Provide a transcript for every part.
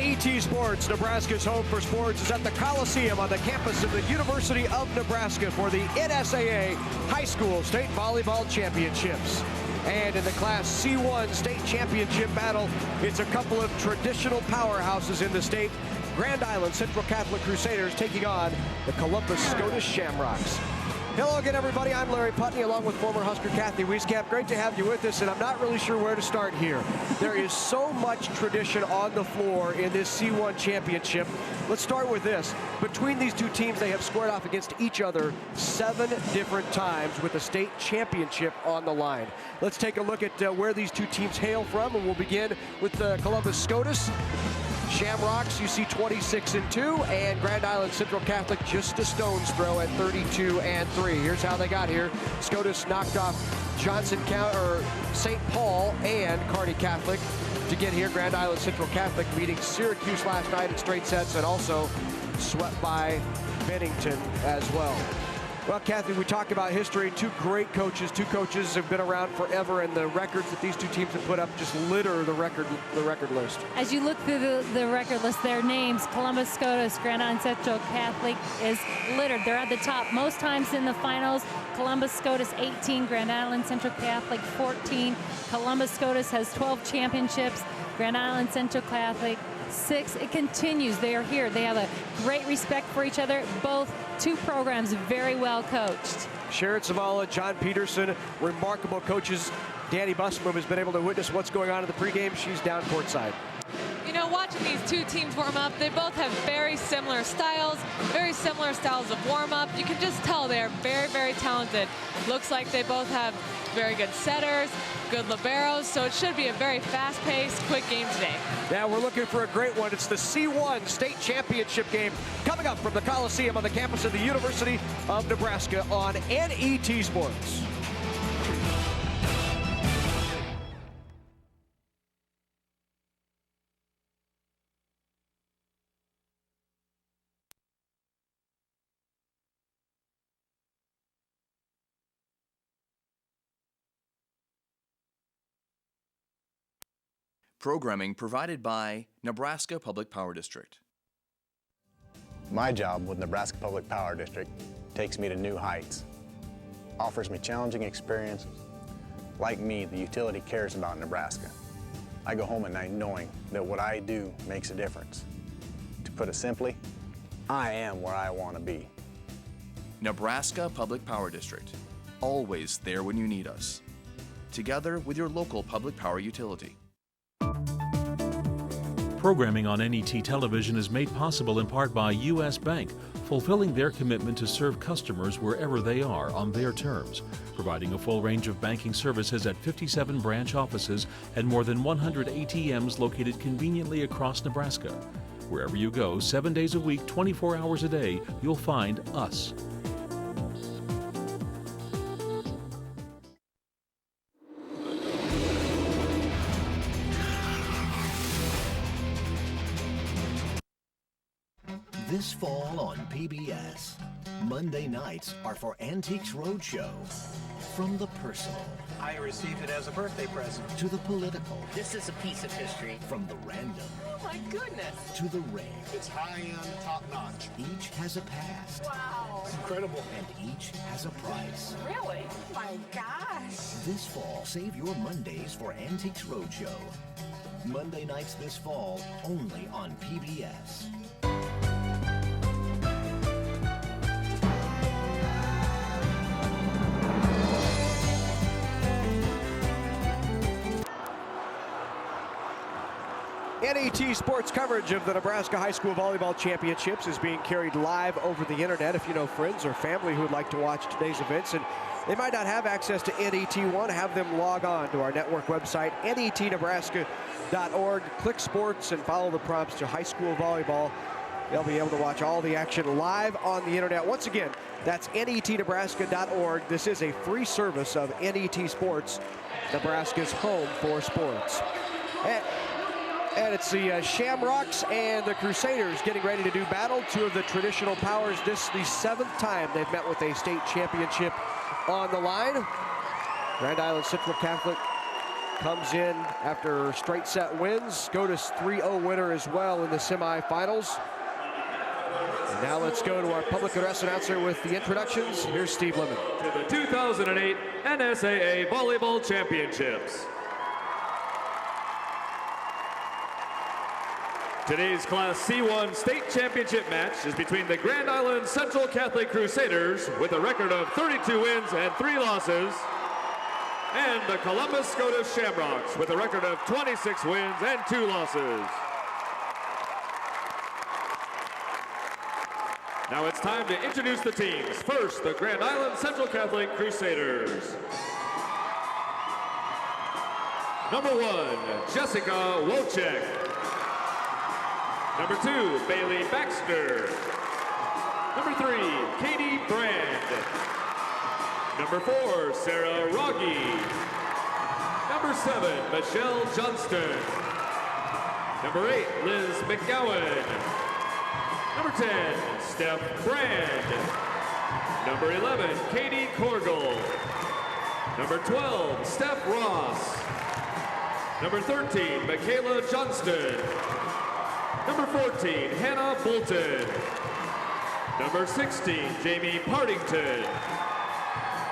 NET Sports, Nebraska's home for sports, is at the Coliseum on the campus of the University of Nebraska for the NSAA High School State Volleyball Championships. And in the Class C1 state championship battle, it's a couple of traditional powerhouses in the state. Grand Island Central Catholic Crusaders taking on the Columbus Scotus Shamrocks. Hello again, everybody. I'm Larry Putney, along with former Husker Kathy Wieskamp. Great to have you with us, and I'm not really sure where to start here. There is so much tradition on the floor in this C1 championship. Let's start with this. Between these two teams, they have squared off against each other 7 different times with the state championship on the line. Let's take a look at where these two teams hail from, and we'll begin with Columbus Scotus. Shamrocks, you see 26-2, and Grand Island Central Catholic just a stone's throw at 32-3. Here's how they got here. Scotus knocked off St. Paul and Kearney Catholic to get here. Grand Island Central Catholic beating Syracuse last night in straight sets and also swept by Bennington as well. Well, Kathy, we talk about history. Two great coaches. Two coaches have been around forever, and the records that these two teams have put up just litter the record list. As you look through the record list, their names, Columbus Scotus, Grand Island Central Catholic, is littered. They're at the top most times in the finals. Columbus Scotus 18, Grand Island Central Catholic 14. Columbus Scotus has 12 championships. Grand Island Central Catholic 6. It continues. They are here. They have a great respect for each other. Both two programs very well coached. Sharon Zavala, John Peterson, remarkable coaches. Danny Busman has been able to witness what's going on in the pregame. She's down courtside. You know, watching these two teams warm up, they both have very similar styles of warm up. You can just tell they're very, very talented. Looks like they both have very good setters, good liberos, so it should be a very fast-paced, quick game today. Yeah, we're looking for a great one. It's the C1 state championship game coming up from the Coliseum on the campus of the University of Nebraska on NET Sports. Programming provided by Nebraska Public Power District. My job with Nebraska Public Power District takes me to new heights, offers me challenging experiences. Like me, the utility cares about Nebraska. I go home at night knowing that what I do makes a difference. To put it simply, I am where I want to be. Nebraska Public Power District, always there when you need us. Together with your local public power utility. Programming on NET Television is made possible in part by U.S. Bank, fulfilling their commitment to serve customers wherever they are on their terms, providing a full range of banking services at 57 branch offices and more than 100 ATMs located conveniently across Nebraska. Wherever you go, 7 days a week, 24 hours a day, you'll find us. This fall on PBS, Monday nights are for Antiques Roadshow. From the personal. I received it as a birthday present. To the political. This is a piece of history. From the random. Oh my goodness. To the rare. It's high-end, top-notch. Each has a past. Wow. It's incredible. And each has a price. Really? Oh my gosh. This fall, save your Mondays for Antiques Roadshow. Monday nights this fall, only on PBS. NET Sports coverage of the Nebraska High School Volleyball Championships is being carried live over the internet. If you know friends or family who would like to watch today's events and they might not have access to NET1, have them log on to our network website, netnebraska.org. Click sports and follow the prompts to high school volleyball. They'll be able to watch all the action live on the internet. Once again, that's netnebraska.org. This is a free service of NET Sports, Nebraska's home for sports. And it's the Shamrocks and the Crusaders getting ready to do battle. Two of the traditional powers. This is the 7th time they've met with a state championship on the line. Grand Island Central Catholic comes in after straight set wins. Scotus 3-0 winner as well in the semifinals. And now let's go to our public address announcer with the introductions. Here's Steve Lemon. To the 2008 NSAA Volleyball Championships. Today's Class C1 State Championship match is between the Grand Island Central Catholic Crusaders with a record of 32 wins and 3 losses, and the Columbus Scotus Shamrocks with a record of 26 wins and 2 losses. Now it's time to introduce the teams. First, the Grand Island Central Catholic Crusaders. Number 1, Jessica Wojcik. Number 2, Bailey Baxter. Number 3, Katie Brand. Number 4, Sarah Rogge. Number 7, Michelle Johnston. Number 8, Liz McGowan. Number 10, Steph Brand. Number 11, Katie Korgel. Number 12, Steph Ross. Number 13, Michaela Johnston. Number 14, Hannah Bolton. Number 16, Jamie Partington.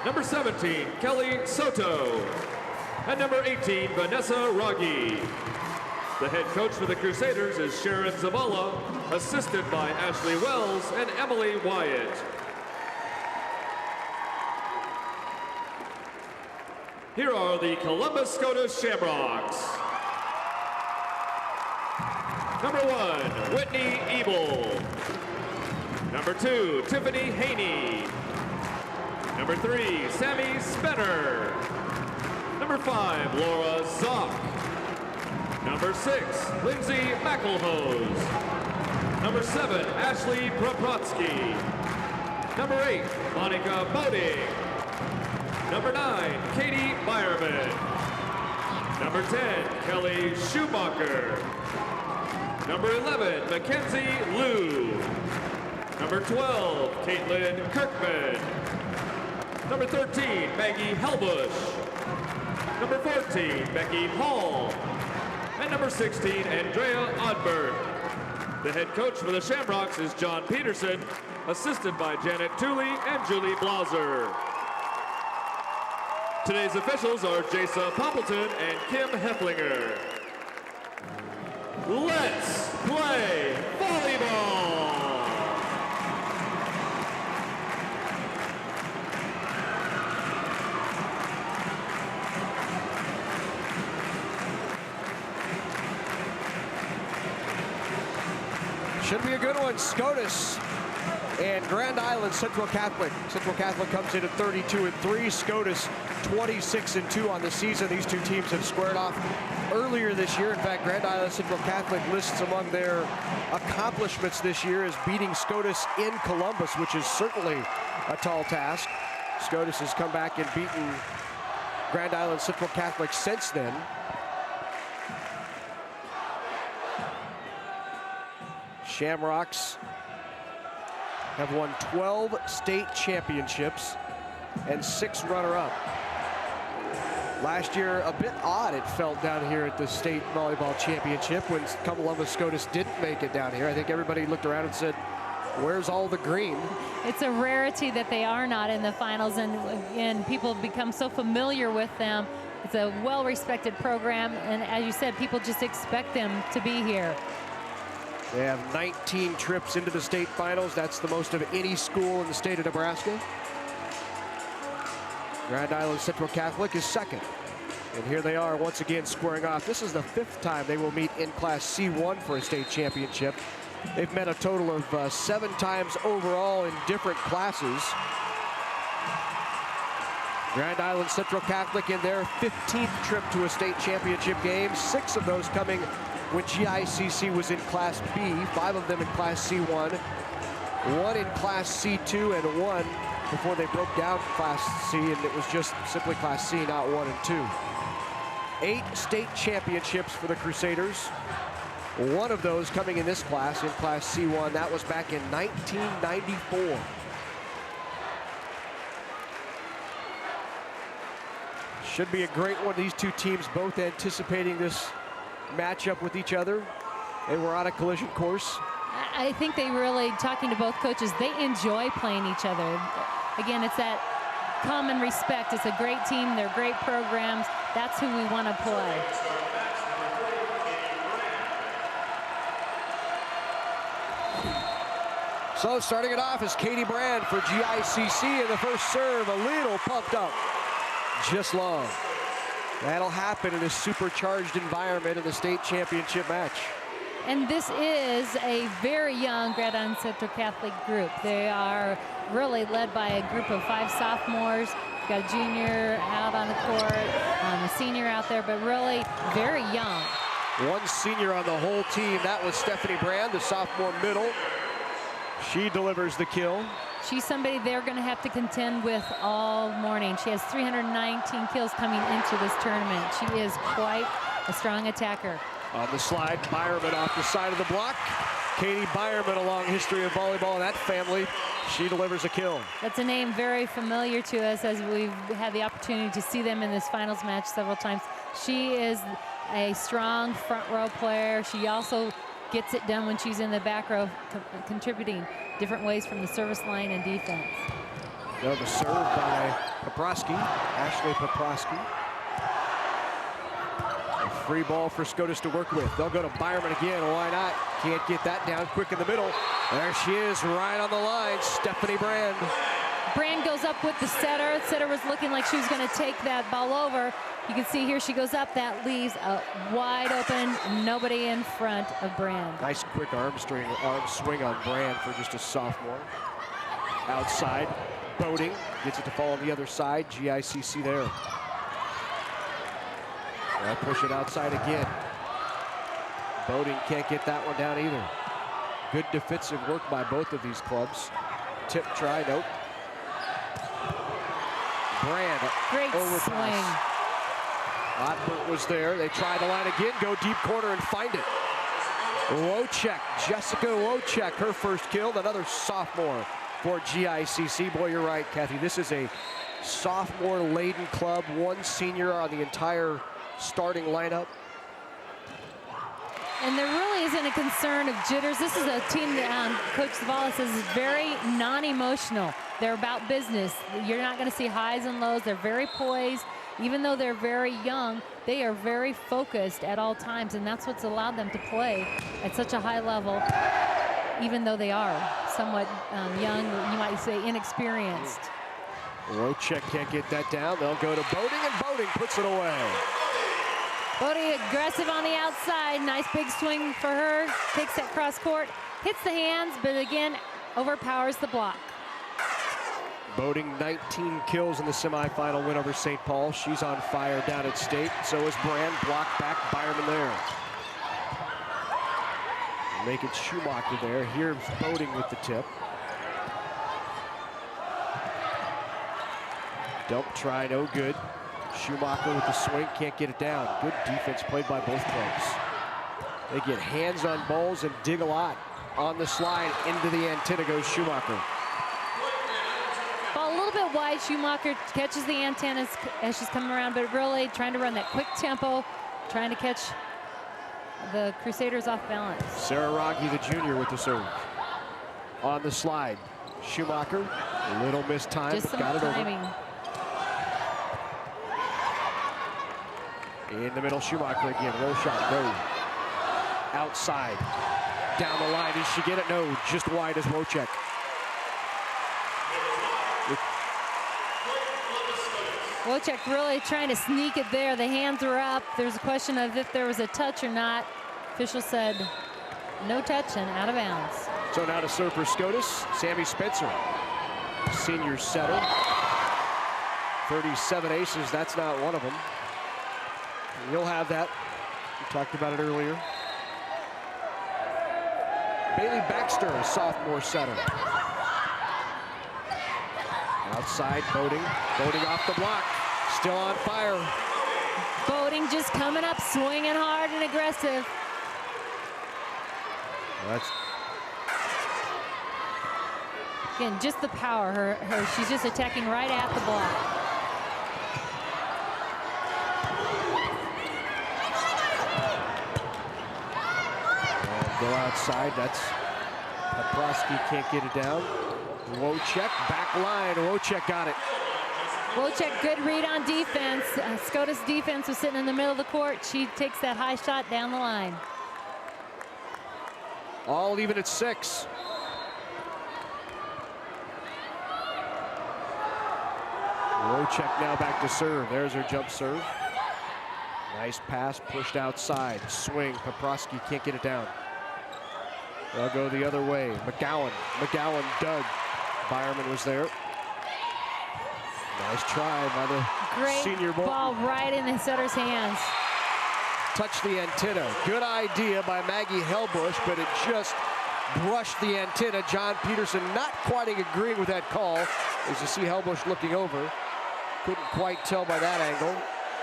Number 17, Kelly Soto. And number 18, Vanessa Rogge. The head coach for the Crusaders is Sharon Zavala, assisted by Ashley Wells and Emily Wyatt. Here are the Columbus Scotus Shamrocks. Number 1, Whitney Ebel. Number 2, Tiffany Haney. Number 3, Sammy Spenner. Number 5, Laura Zock. Number 6, Lindsay McElhose. Number 7, Ashley Proprotsky. Number 8, Monica Boding. Number 9, Katie Byerman. Number 10, Kelly Schumacher. Number 11, Mackenzie Liu. Number 12, Caitlin Kirkman. Number 13, Maggie Helbush. Number 14, Becky Hall. And number 16, Andrea Oddberg. The head coach for the Shamrocks is John Peterson, assisted by Janet Tooley and Julie Blauser. Today's officials are Jasa Poppleton and Kim Hefflinger. Let's play volleyball! Should be a good one. Scotus and Grand Island Central Catholic. Central Catholic comes in at 32-3. Scotus 26-2 on the season. These two teams have squared off earlier this year. In fact, Grand Island Central Catholic lists among their accomplishments this year as beating Scotus in Columbus, which is certainly a tall task. Scotus has come back and beaten Grand Island Central Catholic since then. Shamrocks have won 12 state championships and 6 runner-up. Last year, a bit odd it felt down here at the state volleyball championship when Columbus Scotus didn't make it down here. I think everybody looked around and said, where's all the green? It's a rarity that they are not in the finals, and people have become so familiar with them. It's a well-respected program, and as you said, people just expect them to be here. They have 19 trips into the state finals. That's the most of any school in the state of Nebraska. Grand Island Central Catholic is second. And here they are once again squaring off. This is the 5th time they will meet in Class C1 for a state championship. They've met a total of 7 times overall in different classes. Grand Island Central Catholic in their 15th trip to a state championship game. 6 of those coming when GICC was in Class B, 5 of them in Class C1, 1 in Class C2, and 1 before they broke down Class C, and it was just simply Class C, not 1 and 2. 8 state championships for the Crusaders. 1 of those coming in this class, in Class C1. That was back in 1994. Should be a great one. These two teams both anticipating this matchup with each other. They were on a collision course. I think they really, talking to both coaches, they enjoy playing each other. Again, it's that common respect. It's a great team. They're great programs. That's who we want to play. So starting it off is Katie Brand for GICC, and the first serve a little pumped up, just long. That'll happen in a supercharged environment in the state championship match. And this is a very young Grand Island Central Catholic group. They are really led by a group of 5 sophomores. We've got a junior out on the court, a senior out there, but really very young. One senior on the whole team. That was Stephanie Brand, the sophomore middle. She delivers the kill. She's somebody they're going to have to contend with all morning. She has 319 kills coming into this tournament. She is quite a strong attacker. On the slide, Byerman off the side of the block. Katie Byerman, a long history of volleyball in that family. She delivers a kill. That's a name very familiar to us as we've had the opportunity to see them in this finals match several times. She is a strong front row player. She also gets it done when she's in the back row, contributing different ways from the service line and defense. Now the serve by Poprowski, Ashley Poprowski. A free ball for Scotus to work with. They'll go to Byerman again. Why not? Can't get that down quick in the middle. There she is, right on the line, Stephanie Brand. Brand goes up with the setter. Setter was looking like she was going to take that ball over. You can see here she goes up. That leaves a wide open, nobody in front of Brand. Nice quick arm swing on Brand for just a sophomore. Outside, Boating gets it to fall on the other side. GICC there. They'll push it outside again. Boating can't get that one down either. Good defensive work by both of these clubs. Tip try, nope. Brand, great overpass. Swing. Otbert was there. They try the line again, go deep corner and find it. Wojcik, Jessica Wojcik, her first kill, another sophomore for GICC. Boy, you're right, Kathy. This is a sophomore-laden club, one senior on the entire starting lineup. And there really isn't a concern of jitters. This is a team that Coach Zavala says is very non-emotional. They're about business. You're not going to see highs and lows. They're very poised. Even though they're very young, they are very focused at all times, and that's what's allowed them to play at such a high level, even though they are somewhat young, you might say inexperienced. Wojcik can't get that down. They'll go to Boating, and Boating puts it away. Boating aggressive on the outside. Nice big swing for her. Takes that cross court, hits the hands, but again, overpowers the block. Boating 19 kills in the semifinal win over St. Paul. She's on fire down at state. So is Brand. Blocked back, Byerman there. Make it Schumacher there. Here's Boating with the tip. Dump try, no good. Schumacher with the swing, can't get it down. Good defense played by both clubs. They get hands on balls and dig a lot. On the slide, into the antenna goes Schumacher. Ball a little bit wide. Schumacher catches the antennas as she's coming around, but really trying to run that quick tempo, trying to catch the Crusaders off balance. Sarah Rogge, the junior, with the serve. On the slide, Schumacher, a little missed time, just but got it timing. over. In the middle, Schumacher again, roll shot, no. Outside, down the line, did she get it? No, just wide as Wojcik. Wojcik really trying to sneak it there. The hands were up. There's a question of if there was a touch or not. Official said no touch and out of bounds. So now to serve for Scotus, Sammy Spencer, senior setter. 37 aces, that's not one of them. You'll have that. We talked about it earlier. Bailey Baxter, a sophomore setter. Outside, Boating. Boating off the block. Still on fire. Boating just coming up, swinging hard and aggressive. That's again, just the power. She's just attacking right at the block. Go outside. That's Paprosky can't get it down. Wojcik, back line. Wojcik got it. Wojcik, good read on defense. Scotus defense was sitting in the middle of the court. She takes that high shot down the line. All even at 6. Wojcik now back to serve. There's her jump serve. Nice pass pushed outside. Swing. Paprosky can't get it down. They'll go the other way. McGowan dug. Byerman was there. Nice try by the Great senior ball right in the setter's hands. Touched the antenna. Good idea by Maggie Helbush, but it just brushed the antenna. John Peterson not quite agreeing with that call. As you see Helbush looking over. Couldn't quite tell by that angle.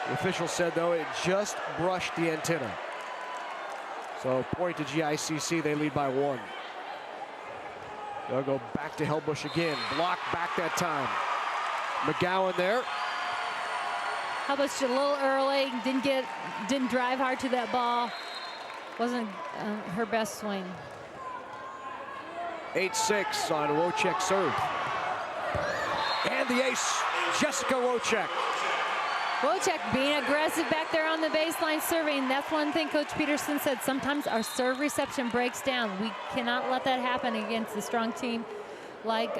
The official said, though, it just brushed the antenna. So point to GICC, they lead by 1. They'll go back to Helbush again. Block back that time. McGowan there. Helbush a little early, didn't drive hard to that ball. Wasn't her best swing. 8-6 on Wojcik serve. And the ace, Jessica Wojcik. Wojcik being aggressive back there on the baseline serving. That's one thing Coach Peterson said. Sometimes our serve reception breaks down. We cannot let that happen against a strong team like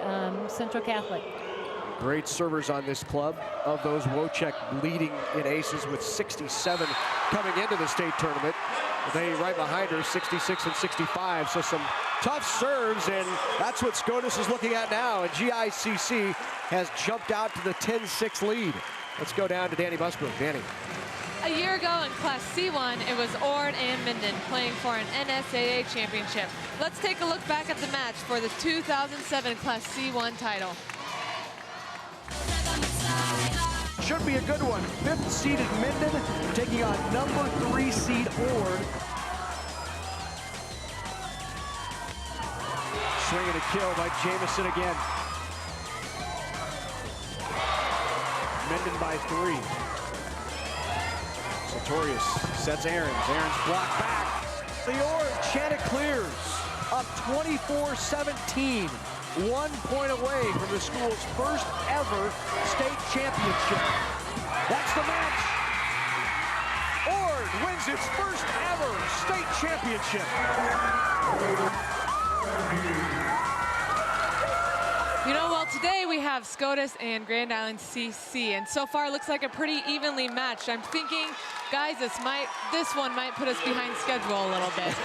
Central Catholic. Great servers on this club. Of those, Wojcik leading in aces with 67 coming into the state tournament. They right behind her, 66 and 65. So some tough serves, and that's what Scotus is looking at now. And GICC has jumped out to the 10-6 lead. Let's go down to Danny Busbrook. Danny. A year ago in Class C1, it was Ord and Minden playing for an NSAA championship. Let's take a look back at the match for the 2007 Class C1 title. Should be a good one. 5th seeded Minden taking on number 3 seed Ord. Swing and a kill by Jamison again. Minden by 3. Sartorius sets Ahrens. Ahrens blocked back. The Ord Chanticleers up 24-17. 1 point away from the school's first ever state championship. That's the match. Ord wins its first ever state championship. You know, well, today we have Scotus and Grand Island CC, and so far it looks like a pretty evenly matched. I'm thinking, guys, this one might put us behind schedule a little bit.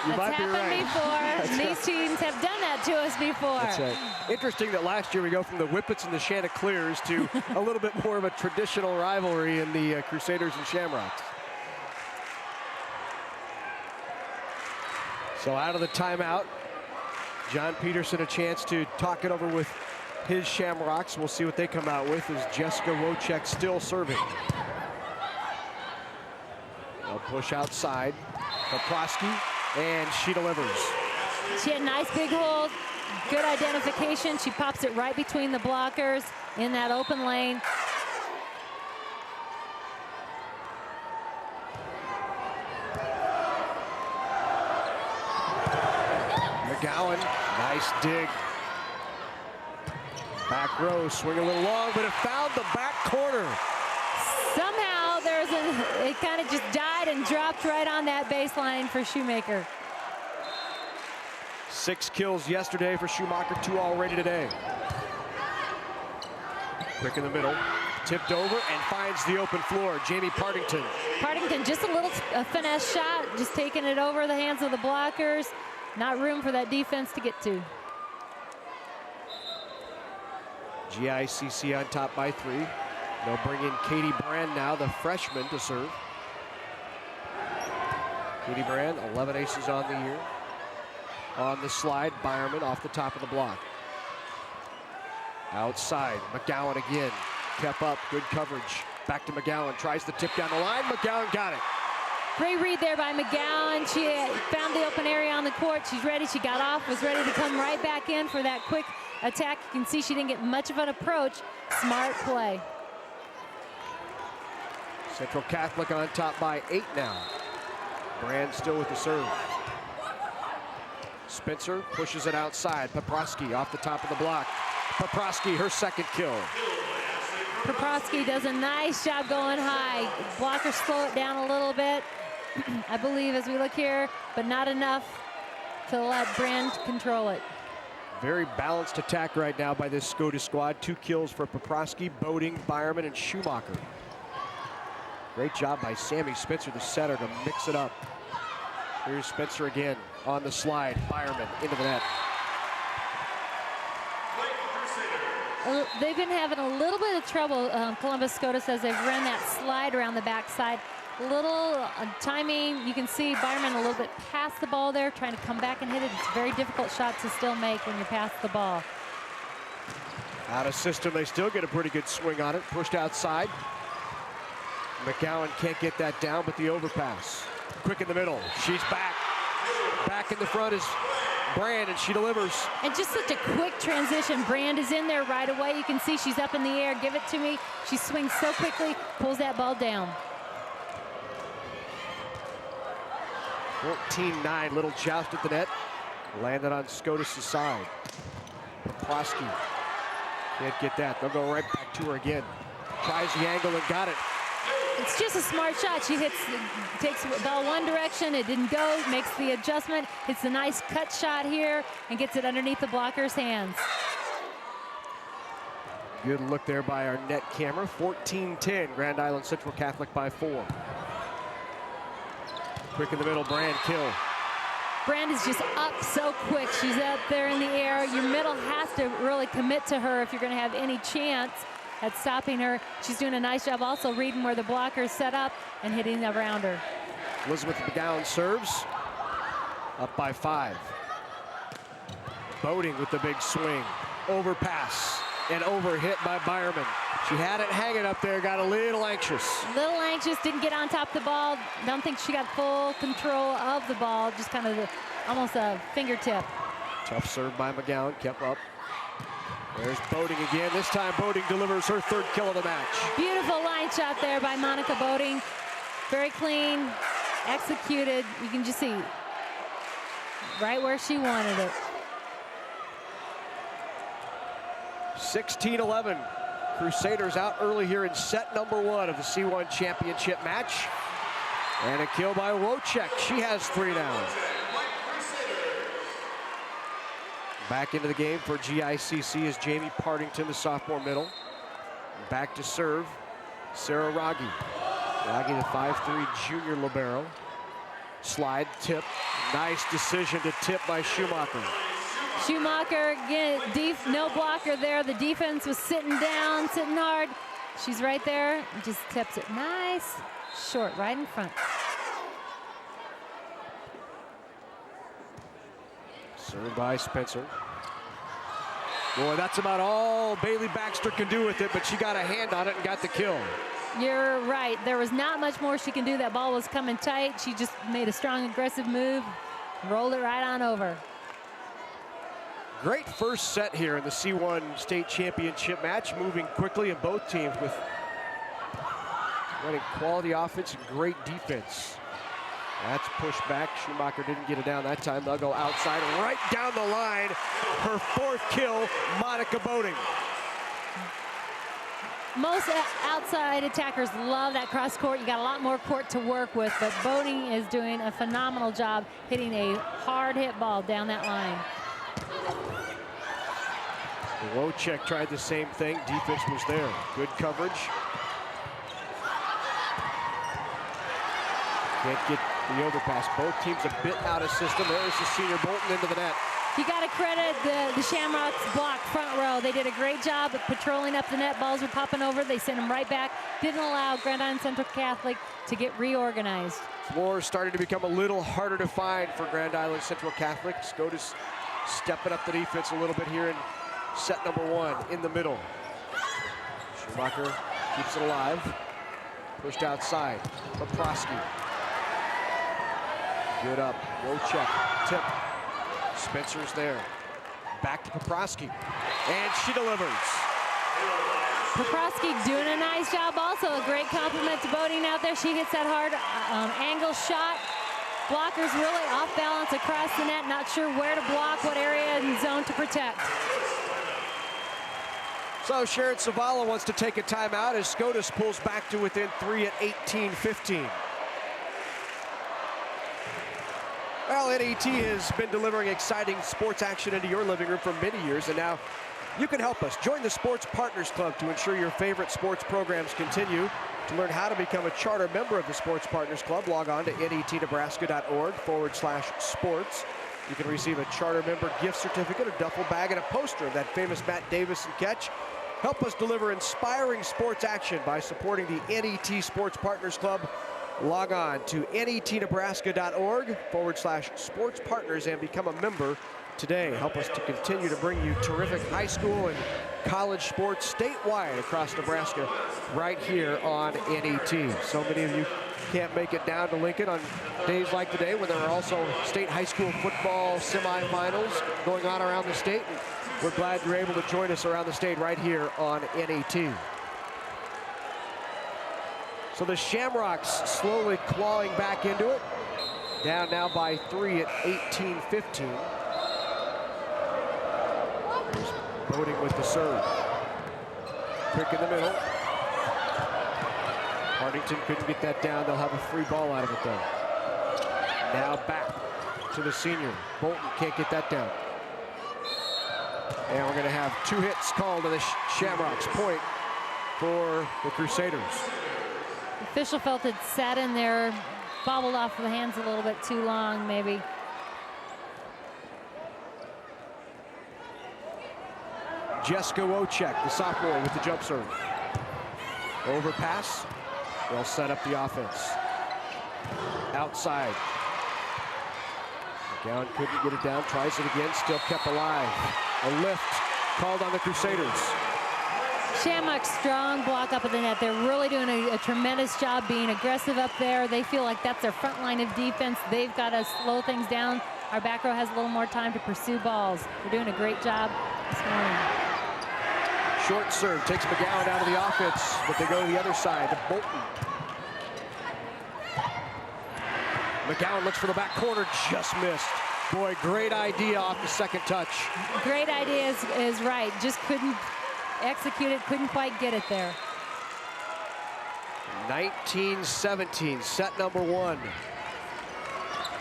You might be happened right. before. These teams have done that to us before. That's right. Interesting that last year we go from the Whippets and the Chanticleers to a little bit more of a traditional rivalry in the Crusaders and Shamrocks. So out of the timeout, John Peterson a chance to talk it over with his Shamrocks. We'll see what they come out with as Jessica Wojcik still serving. They'll push outside. Paprosky, and she delivers. She had a nice big hold, good identification. She pops it right between the blockers in that open lane. McGowan, nice dig. Back row, swing a little long, but it found the back corner. Somehow it kind of just died and dropped right on that baseline for Shoemaker. 6 kills yesterday for Schumacher, 2 already today. Quick in the middle, tipped over and finds the open floor. Jamie Partington. Partington, just a little finesse shot, just taking it over the hands of the blockers. Not room for that defense to get to. GICC on top by 3. They'll bring in Katie Brand now, the freshman, to serve. Katie Brand, 11 aces on the year. On the slide, Byerman off the top of the block. Outside, McGowan again. Kept up, good coverage. Back to McGowan, tries the tip down the line. McGowan got it. Great read there by McGowan. She found the open area on the court. She's ready. She got off, was ready to come right back in for that quick attack. You can see she didn't get much of an approach. Smart play. Central Catholic on top by 8 now. Brand still with the serve. Spencer pushes it outside. Poprowski off the top of the block. Poprowski, her second kill. Poprowski does a nice job going high. Blockers slow it down a little bit, I believe, as we look here, but not enough to let Brand control it. Very balanced attack right now by this Scotus squad. 2 kills for Poprowski, Boding, Byerman, and Schumacher. Great job by Sammy Spencer, the setter, to mix it up. Here's Spencer again on the slide. Byerman into the net. They've been having a little bit of trouble, Columbus Scotus, as they've run that slide around the backside. Little timing. You can see Byerman a little bit past the ball there, trying to come back and hit it. It's a very difficult shot to still make when you're past the ball. Out of system, they still get a pretty good swing on it. Pushed outside. McGowan can't get that down, but the overpass. Quick in the middle. She's back. Back in the front is Brand, and she delivers. And just such a quick transition. Brand is in there right away. You can see she's up in the air. Give it to me. She swings so quickly, pulls that ball down. 14-9, little joust at the net. Landed on Scotus' side. Poprowski can't get that. They'll go right back to her again. Tries the angle and got it. It's just a smart shot. She takes the ball one direction, it didn't go, makes the adjustment, hits a nice cut shot here, and gets it underneath the blocker's hands. Good look there by our net camera. 14-10, Grand Island Central Catholic by 4. Quick in the middle, Brand kill. Brand is just up so quick. She's up there in the air. Your middle has to really commit to her if you're going to have any chance at stopping her. She's doing a nice job also reading where the blocker is set up and hitting around her. Elizabeth McGowan serves. Up by 5. Boding with the big swing. Overpass and overhit by Byerman. She had it hanging up there, got a little anxious. Little anxious, didn't get on top of the ball. Don't think she got full control of the ball, just kind of almost a fingertip. Tough serve by McGowan, kept up. There's Boding again. This time Boding delivers her 3rd kill of the match. Beautiful line shot there by Monica Boding. Very clean, executed. You can just see right where she wanted it. 16-11. Crusaders out early here in set number 1 of the C1 championship match. And a kill by Wojcik. She has 3 now. Back into the game for GICC is Jamie Partington, the sophomore middle. Back to serve, Sarah Raggi. Raggi, the 5'3" junior libero. Slide, tip. Nice decision to tip by Schumacher. Schumacher, again, no blocker there. The defense was sitting down, sitting hard. She's right there and just tips it nice, short, right in front. Served by Spencer. Boy, that's about all Bailey Baxter can do with it, but she got a hand on it and got the kill. You're right. There was not much more she can do. That ball was coming tight. She just made a strong, aggressive move, rolled it right on over. Great first set here in the C1 state championship match, moving quickly in both teams with running quality offense and great defense. That's pushed back. Schumacher didn't get it down that time. They'll go outside, right down the line. Her 4th kill, Monica Boding. Most outside attackers love that cross court. You got a lot more court to work with, but Boding is doing a phenomenal job hitting a hard hit ball down that line. Wojcik tried the same thing. Defense was there. Good coverage. Can't get the overpass. Both teams a bit out of system. There's the senior Bolton into the net. You got to credit the Shamrocks block front row. They did a great job of patrolling up the net. Balls were popping over. They sent them right back. Didn't allow Grand Island Central Catholic to get reorganized. Floor started to become a little harder to find for Grand Island Central Catholic. Scotus stepping up the defense a little bit here in set number 1 in the middle. Schumacher keeps it alive. Pushed outside. Poprowski. Good up. Wojcik. Tip. Spencer's there. Back to Poprowski. And she delivers. Poprowski doing a nice job also. A great compliment to Boding out there. She hits that hard angle shot. blockers really off balance across the net, not sure where to block, what area and zone to protect. So Sharon Savala wants to take a timeout as Scotus pulls back to within 3 at 18-15. Well, NET has been delivering exciting sports action into your living room for many years, and now you can help us. Join the Sports Partners Club to ensure your favorite sports programs continue. To learn how to become a charter member of the Sports Partners Club, log on to netnebraska.org/sports. You can receive a charter member gift certificate, a duffel bag, and a poster of that famous Matt Davison catch. Help us deliver inspiring sports action by supporting the NET Sports Partners Club. Log on to netnebraska.org/sports partners and become a member today. Help us to continue to bring you terrific high school and college sports statewide across Nebraska right here on NET. So many of you can't make it down to Lincoln on days like today when there are also state high school football semifinals going on around the state. And we're glad you're able to join us around the state right here on NET. So the Shamrocks slowly clawing back into it. Down now by 3 at 18-15. Boating with the serve. Quick in the middle. Hardington couldn't get that down. They'll have a free ball out of it though. Now back to the senior. Bolton can't get that down. And we're going to have 2 hits called to the Shamrocks. Point for the Crusaders. The official felt it sat in there, bobbled off the hands a little bit too long, maybe. Jessica Wojcik, the sophomore, with the jump serve. Overpass. They'll set up the offense. Outside. McGowan couldn't get it down. Tries it again. Still kept alive. A lift called on the Crusaders. Shamrocks strong block up at the net. They're really doing a tremendous job being aggressive up there. They feel like that's their front line of defense. They've got to slow things down. Our back row has a little more time to pursue balls. They're doing a great job this morning. Short serve takes McGowan out of the offense, but they go to the other side to Bolton. McGowan looks for the back corner, just missed. Boy, great idea off the second touch. Great idea is right. Just couldn't execute it, couldn't quite get it there. 19-17, set number 1.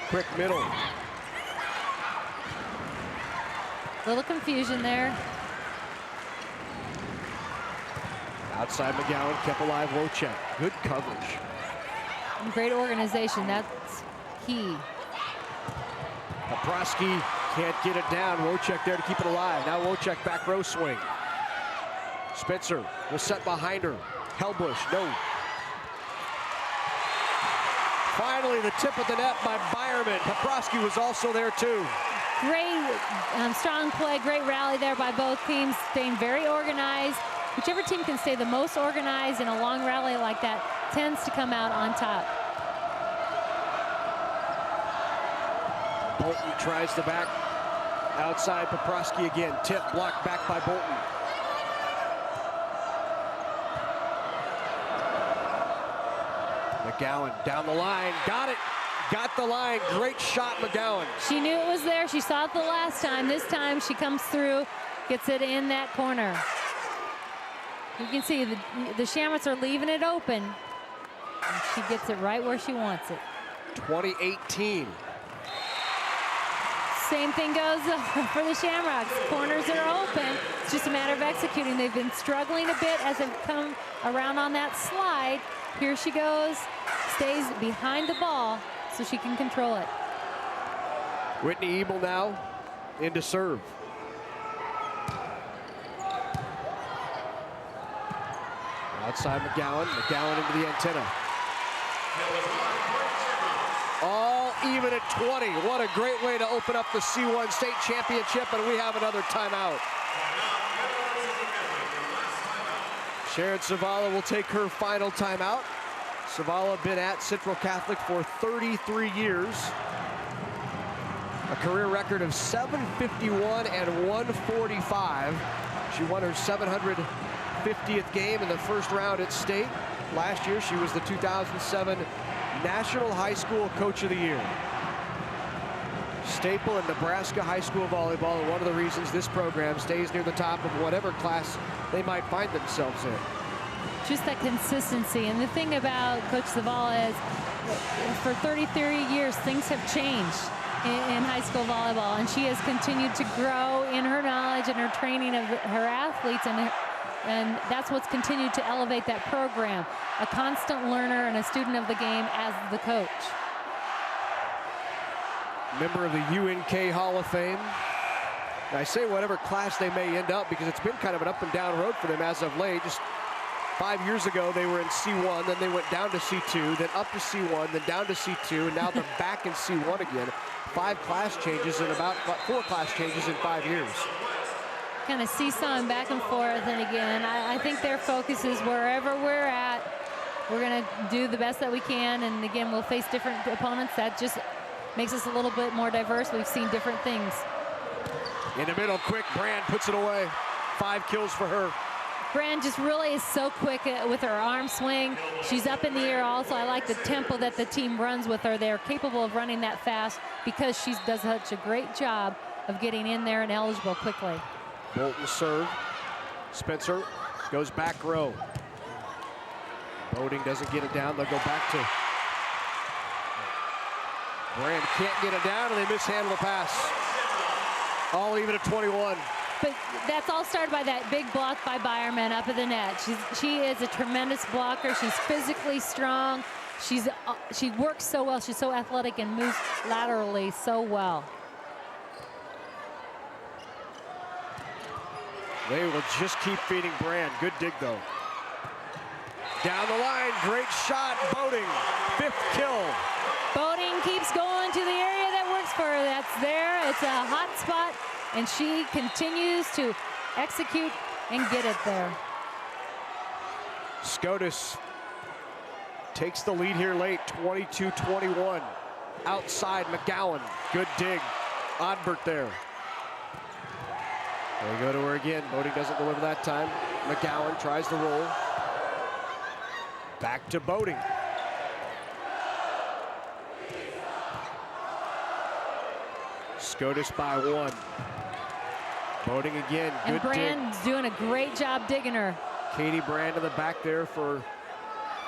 Quick middle. Little confusion there. Outside McGowan, kept alive Wojcik. Good coverage. And great organization, that's key. Poprowski can't get it down. Wojcik there to keep it alive. Now Wojcik back row swing. Spencer will set behind her. Hellbush, no. Finally, the tip of the net by Byerman. Poprowski was also there too. Great strong play, great rally there by both teams, staying very organized. Whichever team can stay the most organized in a long rally like that tends to come out on top. Bolton tries the back. Outside Poprowski again. Tip blocked back by Bolton. McGowan down the line. Got it. Got the line. Great shot, McGowan. She knew it was there. She saw it the last time. This time she comes through, gets it in that corner. You can see the Shamrocks are leaving it open. And she gets it right where she wants it. 2018. Same thing goes for the Shamrocks. Corners are open. It's just a matter of executing. They've been struggling a bit as they've come around on that slide. Here she goes, stays behind the ball so she can control it. Whitney Ebel now into serve. Outside McGowan. McGowan into the antenna. All even at 20. What a great way to open up the C1 state championship, and we have another timeout. Sharon Savala will take her final timeout. Savala been at Central Catholic for 33 years. A career record of 751 and 145. She won her 750th game in the first round at state. Last year, she was the 2007 National High School Coach of the Year. staple in Nebraska high school volleyball, and one of the reasons this program stays near the top of whatever class they might find themselves in. Just that consistency. And the thing about Coach Zavala is, for 33 years, things have changed in high school volleyball, and she has continued to grow in her knowledge and her training of her athletes, and that's what's continued to elevate that program. A constant learner and a student of the game as the coach. Member of the UNK Hall of Fame. And I say whatever class they may end up because it's been kind of an up and down road for them as of late. Just 5 years ago, they were in C1, then they went down to C2, then up to C1, then down to C2, and now they're back in C1 again. 5 class changes and about 4 class changes in 5 years. Kind of seesawing back and forth, and again, I think their focus is wherever we're at, we're going to do the best that we can, and again, we'll face different opponents. That just makes us a little bit more diverse. We've seen different things. In the middle, quick, Brand puts it away. 5 kills for her. Brand just really is so quick with her arm swing. She's up in the air also. I like the tempo that the team runs with her. They're capable of running that fast because she does such a great job of getting in there and eligible quickly. Bolton serve. Spencer goes back row. Boding doesn't get it down. They'll go back to. Brand can't get it down, and they mishandle the pass. All even at 21. But that's all started by that big block by Byerman up at the net. She is a tremendous blocker. She's physically strong. She works so well. She's so athletic and moves laterally so well. They will just keep feeding Brand. Good dig, though. Down the line, great shot, Boding. 5th kill. Boding keeps going to the area that works for her. That's there. It's a hot spot, and she continues to execute and get it there. Scotus takes the lead here late, 22-21. Outside, McGowan. Good dig. Odbert there. They go to her again. Boding doesn't deliver that time. McGowan tries the roll. Back to Boding. Scotus by 1. Boding again. Good and Brand's dig. Doing a great job digging her. Katie Brand in the back there for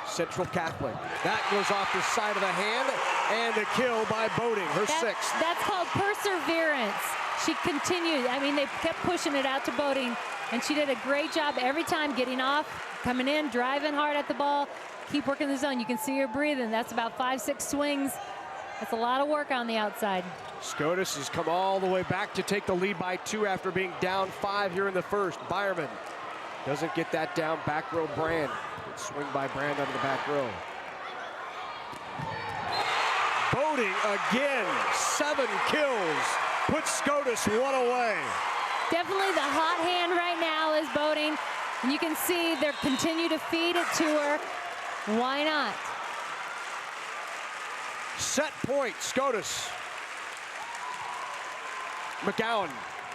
Central Catholic. That goes off the side of the hand, and a kill by Boding, her 6th. That's called perseverance. She continued. I mean, they kept pushing it out to Boding, and she did a great job every time getting off, coming in, driving hard at the ball, keep working the zone. You can see her breathing. That's about 5-6 swings. That's a lot of work on the outside. Scotus has come all the way back to take the lead by 2 after being down 5 here in the first. Byerman doesn't get that down. Back row Brand. Good swing by Brand under the back row. Boding again. 7 kills. Puts Scotus 1 away. Definitely the hot hand right now is Boding. And you can see they continue to feed it to her. Why not? Set point, Scotus. McGowan,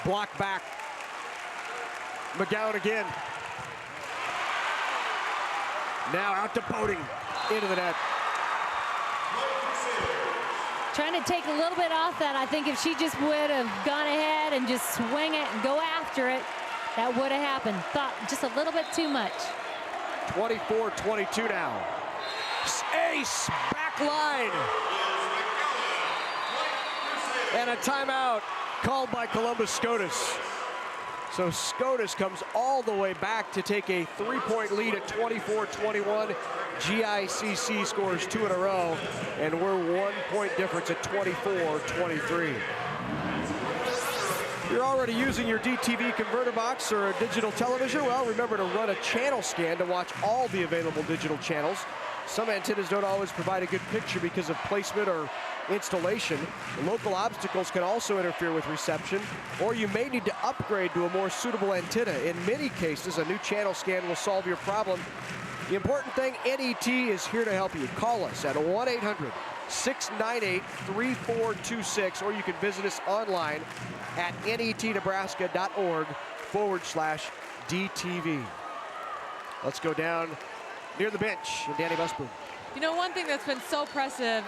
block back. McGowan again. Now out to Boding, into the net. Trying to take a little bit off that. I think if she just would have gone ahead and just swing it and go after it, that would have happened. Thought just a little bit too much. 24-22 now. Ace, back line. And a timeout called by Columbus Scotus. So Scotus comes all the way back to take a 3-point lead at 24-21. GICC scores 2 in a row, and we're 1 point difference at 24-23. You're already using your DTV converter box or a digital television? Well, remember to run a channel scan to watch all the available digital channels. Some antennas don't always provide a good picture because of placement or installation. Local obstacles can also interfere with reception, or you may need to upgrade to a more suitable antenna. In many cases, a new channel scan will solve your problem. The important thing, NET is here to help you. Call us at 1-800-698-3426, or you can visit us online at netnebraska.org/DTV. Let's go down near the bench, and Danny Busboom. You know, one thing that's been so impressive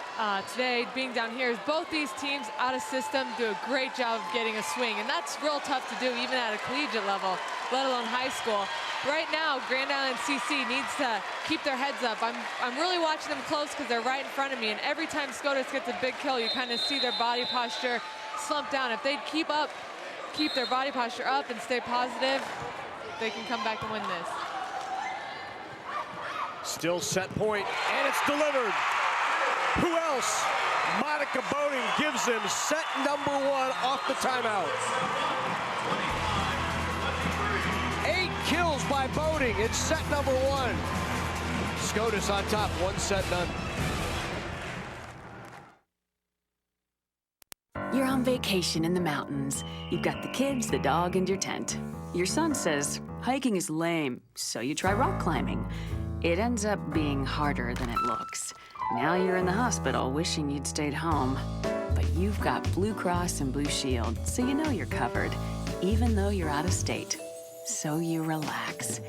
today, being down here, is both these teams out of system do a great job of getting a swing, and that's real tough to do even at a collegiate level, let alone high school. Right now, Grand Island CC needs to keep their heads up. I'm really watching them close because they're right in front of me, and every time Scotus gets a big kill, you kind of see their body posture slump down. If they keep their body posture up and stay positive, they can come back and win this. Still set point, and it's delivered. Who else? Monica Boating gives them set number 1 off the timeout. 8 kills by Boating. It's set number 1. Scotus on top, 1-0. You're on vacation in the mountains. You've got the kids, the dog, and your tent. Your son says, hiking is lame, so you try rock climbing. It ends up being harder than it looks. Now you're in the hospital wishing you'd stayed home. But you've got Blue Cross and Blue Shield, so you know you're covered, even though you're out of state. So you relax,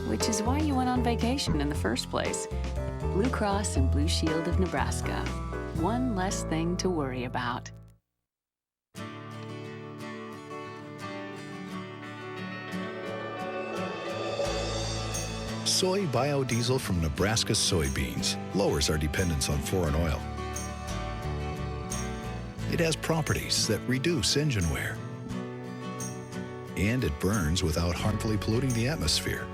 which is why you went on vacation in the first place. Blue Cross and Blue Shield of Nebraska. One less thing to worry about. Soy biodiesel from Nebraska soybeans lowers our dependence on foreign oil. It has properties that reduce engine wear. And it burns without harmfully polluting the atmosphere.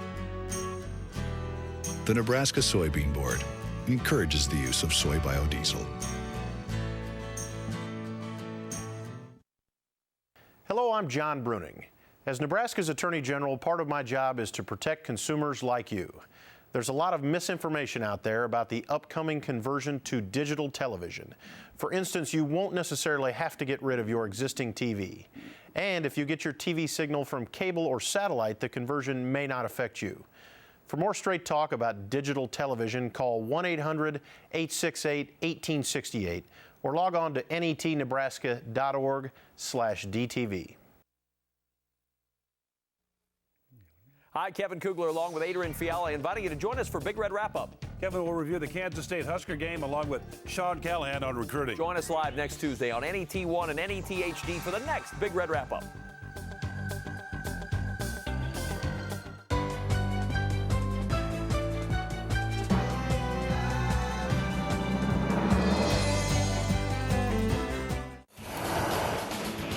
The Nebraska Soybean Board encourages the use of soy biodiesel. Hello, I'm John Bruning. As Nebraska's Attorney General, part of my job is to protect consumers like you. There's a lot of misinformation out there about the upcoming conversion to digital television. For instance, you won't necessarily have to get rid of your existing TV. And if you get your TV signal from cable or satellite, the conversion may not affect you. For more straight talk about digital television, call 1-800-868-1868 or log on to netnebraska.org/DTV. Hi, Kevin Kugler along with Adrian Fiala, inviting you to join us for Big Red Wrap-Up. Kevin will review the Kansas State Husker game along with Sean Callahan on recruiting. Join us live next Tuesday on NET1 and NET HD for the next Big Red Wrap-Up.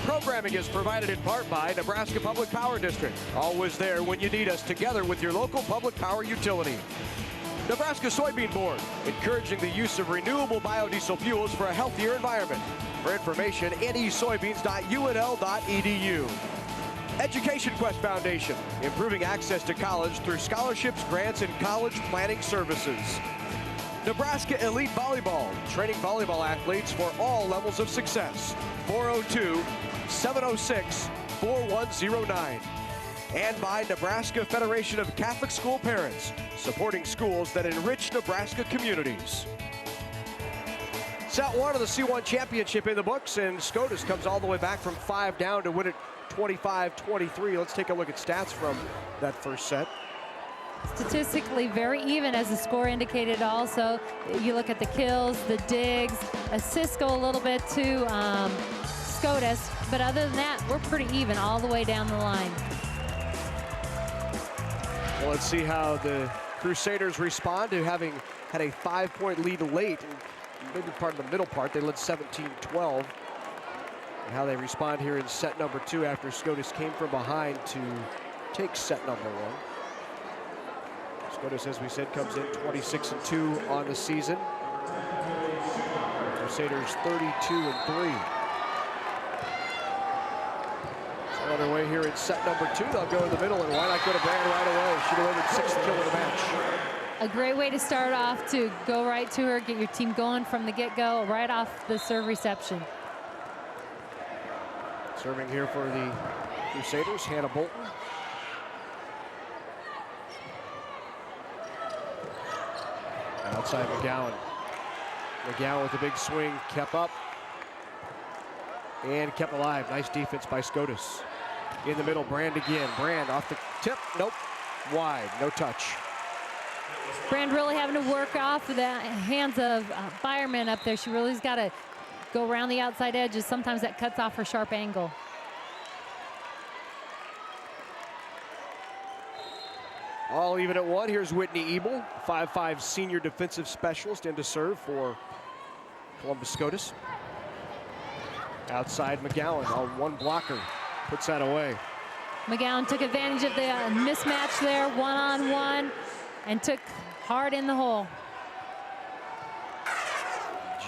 Programming is provided in part by Nebraska Public Power District. Always there when you need us, together with your local public power utility. Nebraska Soybean Board, encouraging the use of renewable biodiesel fuels for a healthier environment. For information, nesoybeans.unl.edu. Education Quest Foundation, improving access to college through scholarships, grants, and college planning services. Nebraska Elite Volleyball, training volleyball athletes for all levels of success. 402-706-4109. And by Nebraska Federation of Catholic School Parents, supporting schools that enrich Nebraska communities. Set 1 of the C1 Championship in the books, and Scotus comes all the way back from 5 down to win it 25-23. Let's take a look at stats from that first set. Statistically very even, as the score indicated. Also, you look at the kills, the digs, assists go a little bit to Scotus, but other than that, we're pretty even all the way down the line. Well, let's see how the Crusaders respond to having had a 5-point lead late, and maybe part of the middle part. They led 17-12. And how they respond here in set number 2 after Scotus came from behind to take set number 1. Scotus, as we said, comes in 26-2 on the season. Crusaders 32-3. So on their way here in set number 2. They'll go in the middle, and why not go to Brand right away? She delivered 6th kill of the match. A great way to start off, to go right to her, get your team going from the get-go, right off the serve reception. Serving here for the Crusaders, Hannah Bolton. Outside McGowan. McGowan with a big swing, kept up and kept alive. Nice defense by Scotus. In the middle, Brand again. Brand off the tip, nope, wide, no touch. Brand really having to work off the hands of Byerman up there. She really's got to go around the outside edges. Sometimes that cuts off her sharp angle. All even at one. Here's Whitney Ebel, 5'5" senior defensive specialist, in to serve for Columbus Scotus. Outside McGowan on one blocker, puts that away. McGowan took advantage of the mismatch there, one-on-one, and took hard in the hole.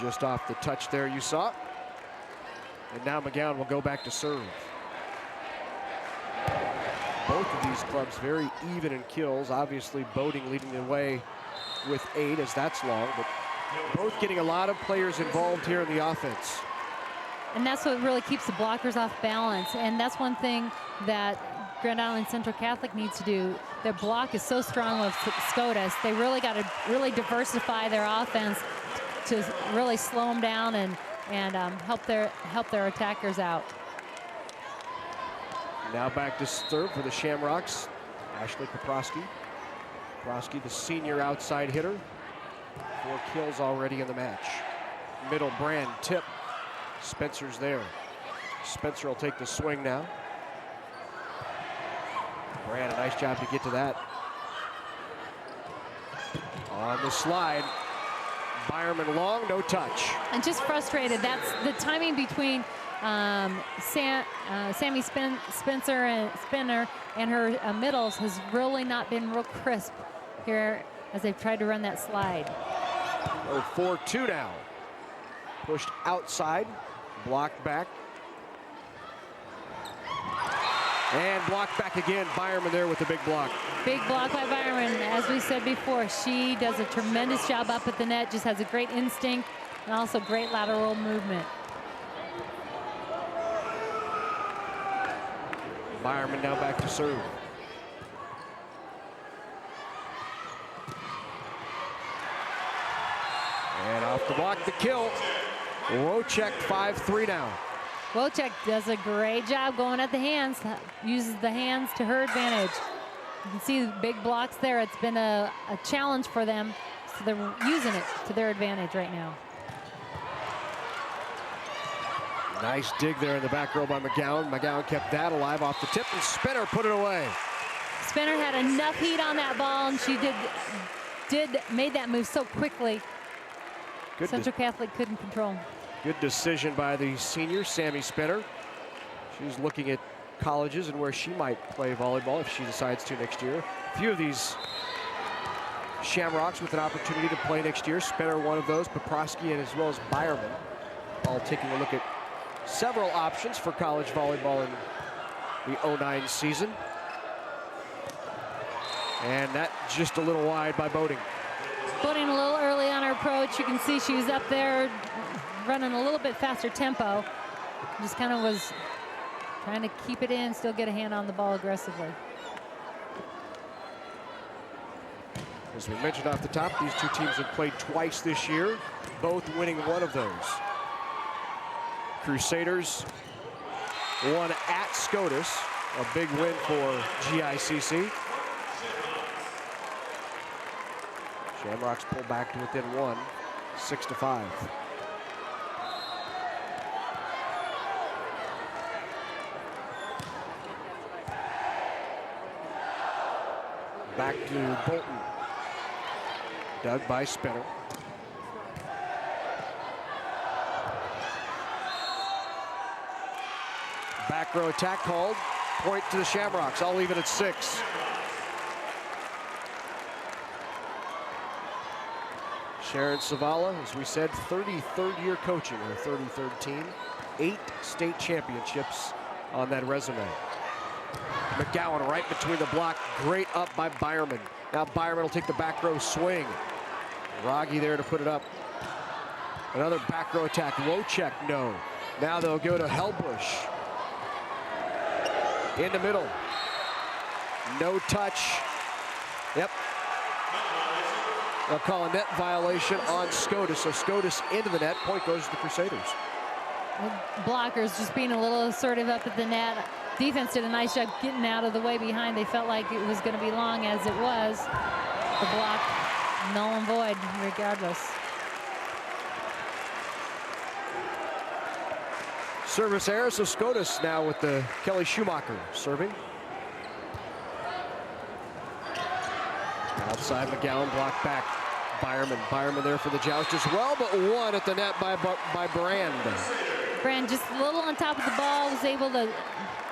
Just off the touch there, you saw. And now McGowan will go back to serve. Both of these clubs very even in kills. Obviously, Boating leading the way with 8, as that's long, but both getting a lot of players involved here in the offense. And that's what really keeps the blockers off balance. And that's one thing that Grand Island Central Catholic needs to do. Their block is so strong with Scotus. They really got to really diversify their offense to really slow them down and help their attackers out. Now back to serve for the Shamrocks, Ashley Kaprowski. Kaprowski, the senior outside hitter. 4 kills already in the match. Middle, Brand, tip. Spencer's there. Spencer will take the swing now. Brand, a nice job to get to that. On the slide, Byerman long, no touch. And just frustrated. That's the timing between Sammy Spencer and Spinner and her middles has really not been real crisp here as they've tried to run that slide. 4-2 now. Pushed outside, blocked back. And blocked back again. Byerman there with the big block. Big block by Byerman. As we said before, she does a tremendous job up at the net, just has a great instinct and also great lateral movement. Byerman now back to serve. And off the block, the kill. Wojcik 5-3 now. Wojcik does a great job going at the hands, uses the hands to her advantage. You can see the big blocks there. It's been a challenge for them, so they're using it to their advantage right now. Nice dig there in the back row by McGowan. McGowan kept that alive off the tip, and Spinner put it away. Spinner had enough heat on that ball, and she made that move so quickly. Central Catholic couldn't control. Good decision by the senior, Sammy Spinner. She's looking at colleges and where she might play volleyball if she decides to next year. A few of these Shamrocks with an opportunity to play next year. Spinner one of those, Paprowski, and as well as Byerman, all taking a look at several options for college volleyball in the 09 season. And that just a little wide by Boating. Boating a little early on her approach. You can see she was up there running a little bit faster tempo. Just kind of was trying to keep it in, still get a hand on the ball aggressively. As we mentioned off the top, these two teams have played twice this year, both winning one of those. Crusaders won at Scotus, a big win for GICC. Shamrocks pull back to within 1, 6-5. Back to Bolton. Dug by Spinner. Back row attack called. Point to the Shamrocks. I'll leave it at 6. Sharon Savala, as we said, 33rd year coaching, her 33rd team. 8 state championships on that resume. McGowan right between the block. Great up by Byerman. Now Byerman will take the back row swing. Rogge there to put it up. Another back row attack. Wojcik, no. Now they'll go to Helbush. In the middle. No touch. Yep. They'll call a net violation on Scotus. So Scotus into the net. Point goes to the Crusaders. Blockers just being a little assertive up at the net. Defense did a nice job getting out of the way behind. They felt like it was going to be long, as it was. The block, null and void, regardless. Service error, so Scotus now with the Kelly Schumacher serving. Outside, McGowan blocked back. Byerman there for the joust as well, but one at the net by Brand. Brand just a little on top of the ball, was able to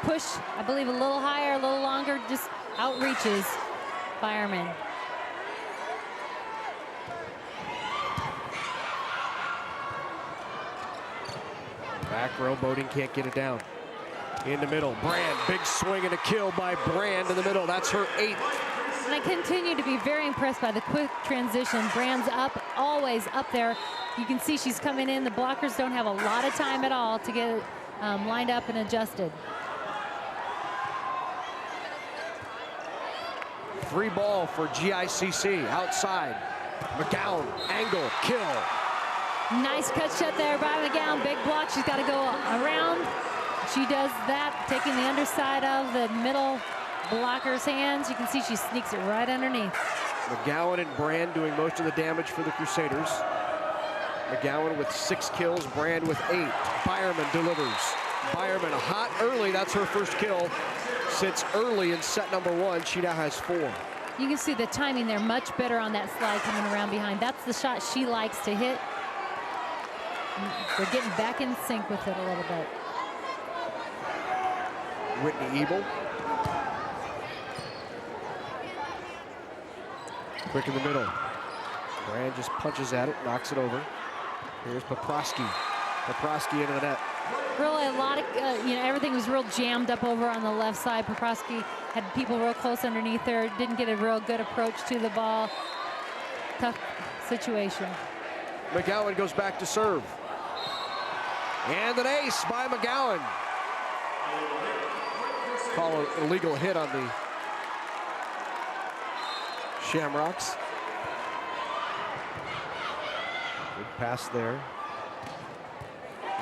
push, I believe, a little higher, a little longer, just outreaches Byerman. Back row, Boding can't get it down. In the middle, Brand, big swing and a kill by Brand in the middle. That's her 8th. And I continue to be very impressed by the quick transition. Brand's up, always up there. You can see she's coming in. The blockers don't have a lot of time at all to get lined up and adjusted. Free ball for GICC, outside. McGowan, angle, kill. Nice cut shot there by McGowan, big block. She's got to go around. She does that, taking the underside of the middle blocker's hands. You can see she sneaks it right underneath. McGowan and Brand doing most of the damage for the Crusaders. McGowan with 6 kills, Brand with 8. Byerman delivers. Byerman hot early, that's her first kill since early in set number 1. She now has 4. You can see the timing there much better on that slide coming around behind. That's the shot she likes to hit. They're getting back in sync with it a little bit. Whitney Ebel. Quick in the middle. Brand just punches at it, knocks it over. Here's Poprosky. Poprosky into the net. Really a lot of, everything was real jammed up over on the left side. Poprosky had people real close underneath her. Didn't get a real good approach to the ball. Tough situation. McGowan goes back to serve. And an ace by McGowan. Call an illegal hit on the Shamrocks. Good pass there.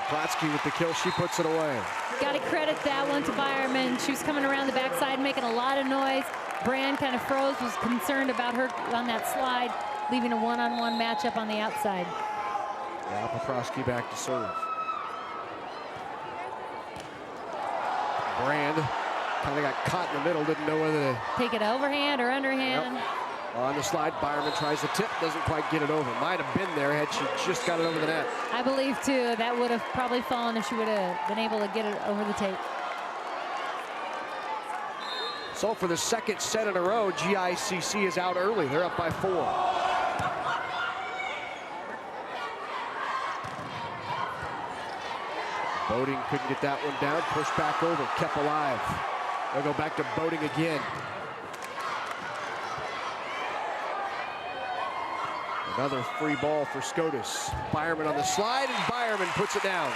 Platsky with the kill, she puts it away. Got to credit that one to Byerman. She was coming around the backside, making a lot of noise. Brand kind of froze, was concerned about her on that slide, leaving a one-on-one matchup on the outside. Now Poprosky back to serve. Brand kind of got caught in the middle, didn't know whether to take it overhand or underhand. Yep. On the slide, Byerman tries the tip, doesn't quite get it over. Might have been there had she just got it over the net. I believe too, that would have probably fallen if she would have been able to get it over the tape. So for the second set in a row, GICC is out early. They're up by 4. Boding couldn't get that one down, pushed back over, kept alive. They'll go back to Boding again. Another free ball for Scotus. Byerman on the slide, and Byerman puts it down.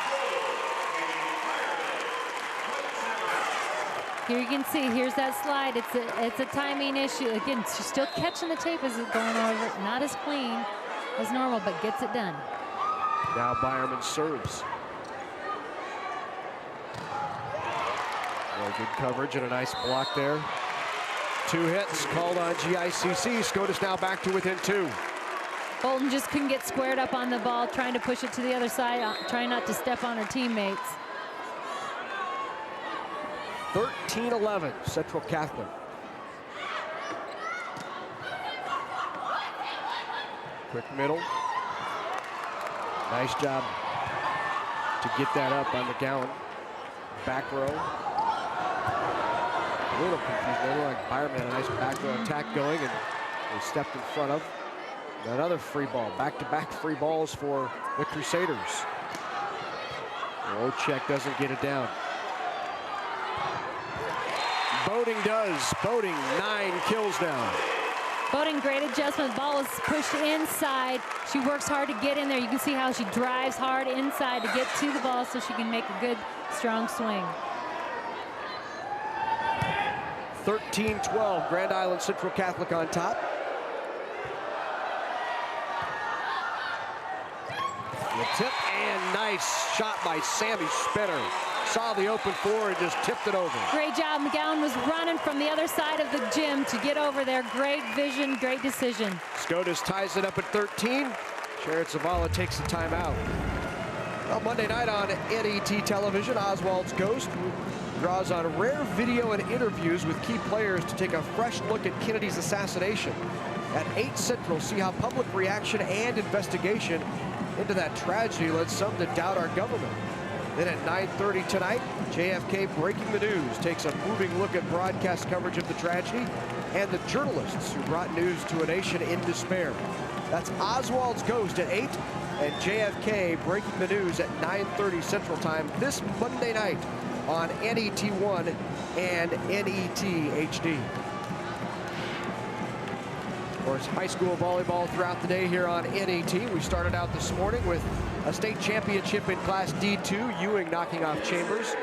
Here you can see, here's that slide. It's a timing issue. Again, she's still catching the tape as it's going over. Not as clean as normal, but gets it done. Now Byerman serves. Really good coverage and a nice block there. 2 hits called on GICC. Scotus now back to within 2. Bolton just couldn't get squared up on the ball, trying to push it to the other side, trying not to step on her teammates. 13-11, Central Catholic. Quick middle. Nice job to get that up on McGowan. Back row. A little confused. They look like Byerman had a nice back row attack going, and they stepped in front of. Another free ball. Back-to-back free balls for the Crusaders. Ochek doesn't get it down. Boding does. Boding, 9 kills now. Boding, great adjustment. Ball is pushed inside. She works hard to get in there. You can see how she drives hard inside to get to the ball so she can make a good, strong swing. 13-12, Grand Island Central Catholic on top. The tip, and nice shot by Sammy Spinner. saw the open floor and just tipped it over. Great job. McGowan was running from the other side of the gym to get over there. Great vision, great decision. Scotus ties it up at 13. Sharon Zavala takes the timeout. Well, Monday night on NET television, Oswald's Ghost draws on rare video and interviews with key players to take a fresh look at Kennedy's assassination. At 8 Central, see how public reaction and investigation into that tragedy led some to doubt our government. Then at 9:30 tonight, JFK Breaking the News takes a moving look at broadcast coverage of the tragedy and the journalists who brought news to a nation in despair. That's Oswald's Ghost at 8 and JFK Breaking the News at 9:30 Central Time this Monday night on NET1 and NET HD. Of course, high school volleyball throughout the day here on NET. We started out this morning with a state championship in Class D2, Ewing knocking off Chambers.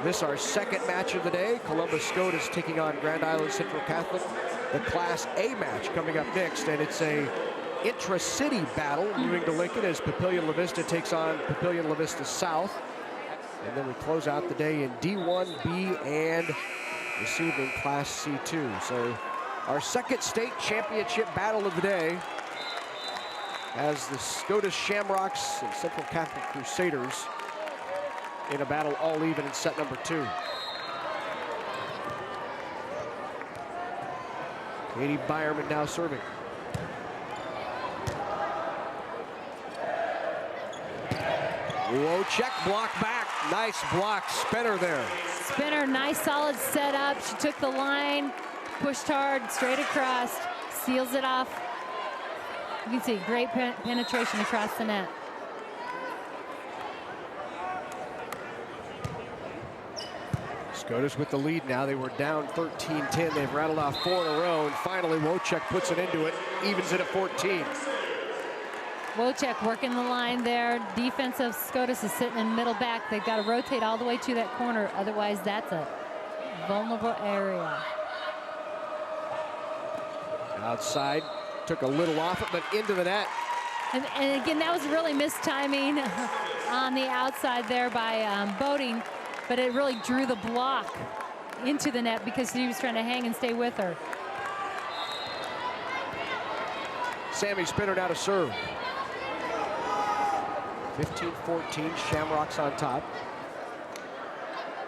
This our second match of the day. Columbus Scotus taking on Grand Island Central Catholic. The Class A match coming up next, and it's a intra-city battle moving to Lincoln as Papillion La Vista takes on Papillion La Vista South. And then we close out the day in D1B and this evening Class C2. So our second state championship battle of the day has the Scotus Shamrocks and Central Catholic Crusaders in a battle all even in set number 2. Katie Byerman now serving. Wojcik block back. Nice block. Spinner there. Spinner, nice solid setup. She took the line, pushed hard, straight across, seals it off. You can see great penetration across the net. Scotus with the lead now. They were down 13-10. They've rattled off 4 in a row, and finally Wojcik puts it into it, evens it at 14. Wojcik working the line there. Defensive Scotus is sitting in middle back. They've got to rotate all the way to that corner. Otherwise, that's a vulnerable area. Outside, took a little off it, but into the net. And again, that was really mistiming on the outside there by Boating, but it really drew the block into the net because he was trying to hang and stay with her. Sammy Spinner now to serve. 15-14, Shamrocks on top.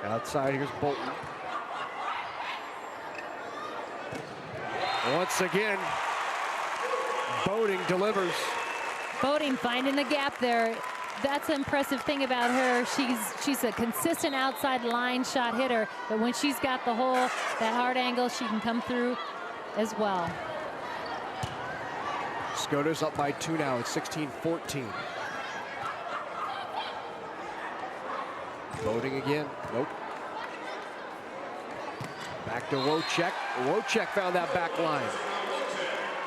Outside, here's Bolton. Once again, Boating delivers. Boating finding the gap there. That's the impressive thing about her. She's a consistent outside line shot hitter, but when she's got the hole, that hard angle, she can come through as well. Scotus up by 2 now. It's 16-14. Boating again. Nope. Back to Wojcik. Wojcik found that back line.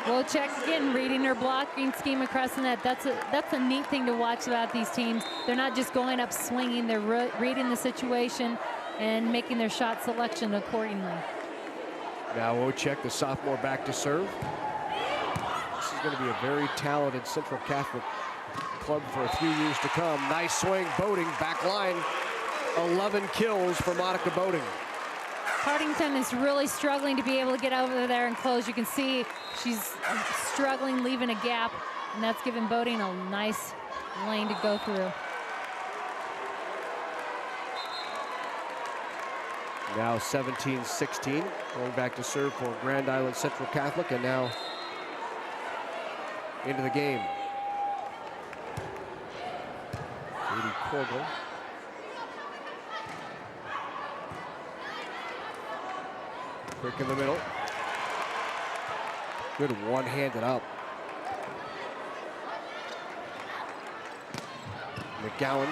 Wojcik again reading her blocking scheme across the net. That's a neat thing to watch about these teams. They're not just going up swinging. They're reading the situation and making their shot selection accordingly. Now Wojcik, the sophomore, back to serve. This is going to be a very talented Central Catholic club for a few years to come. Nice swing, Boating, back line. 11 kills for Monica Boating. Hardington is really struggling to be able to get over there and close. You can see she's struggling, leaving a gap, and that's giving Boating a nice lane to go through. Now 17-16, going back to serve for Grand Island Central Catholic, and now into the game. Katie Korgel. Quick in the middle. Good one-handed up. McGowan.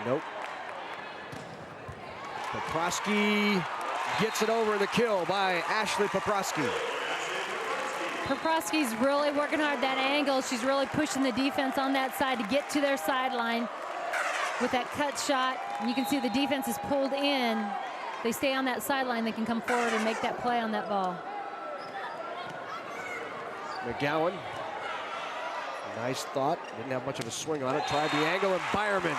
Nope. Poprosky gets it over the kill by Ashley Poprosky. Poprosky's really working hard that angle. She's really pushing the defense on that side to get to their sideline with that cut shot. And you can see the defense is pulled in. They stay on that sideline, they can come forward and make that play on that ball. McGowan, nice thought, didn't have much of a swing on it, tried the angle, and Byerman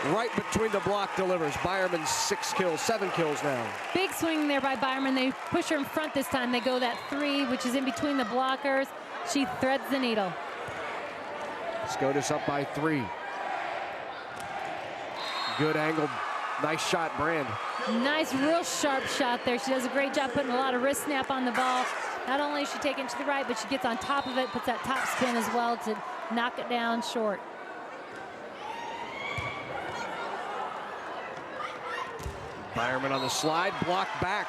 right between the block delivers. Byerman's 7 kills now. Big swing there by Byerman. They push her in front this time. They go that 3, which is in between the blockers. She threads the needle. Scotus up by 3. Good angle. Nice shot, Brand. Nice, real sharp shot there. She does a great job putting a lot of wrist snap on the ball. Not only is she taking it to the right, but she gets on top of it, puts that top spin as well to knock it down short. Byerman on the slide, blocked back.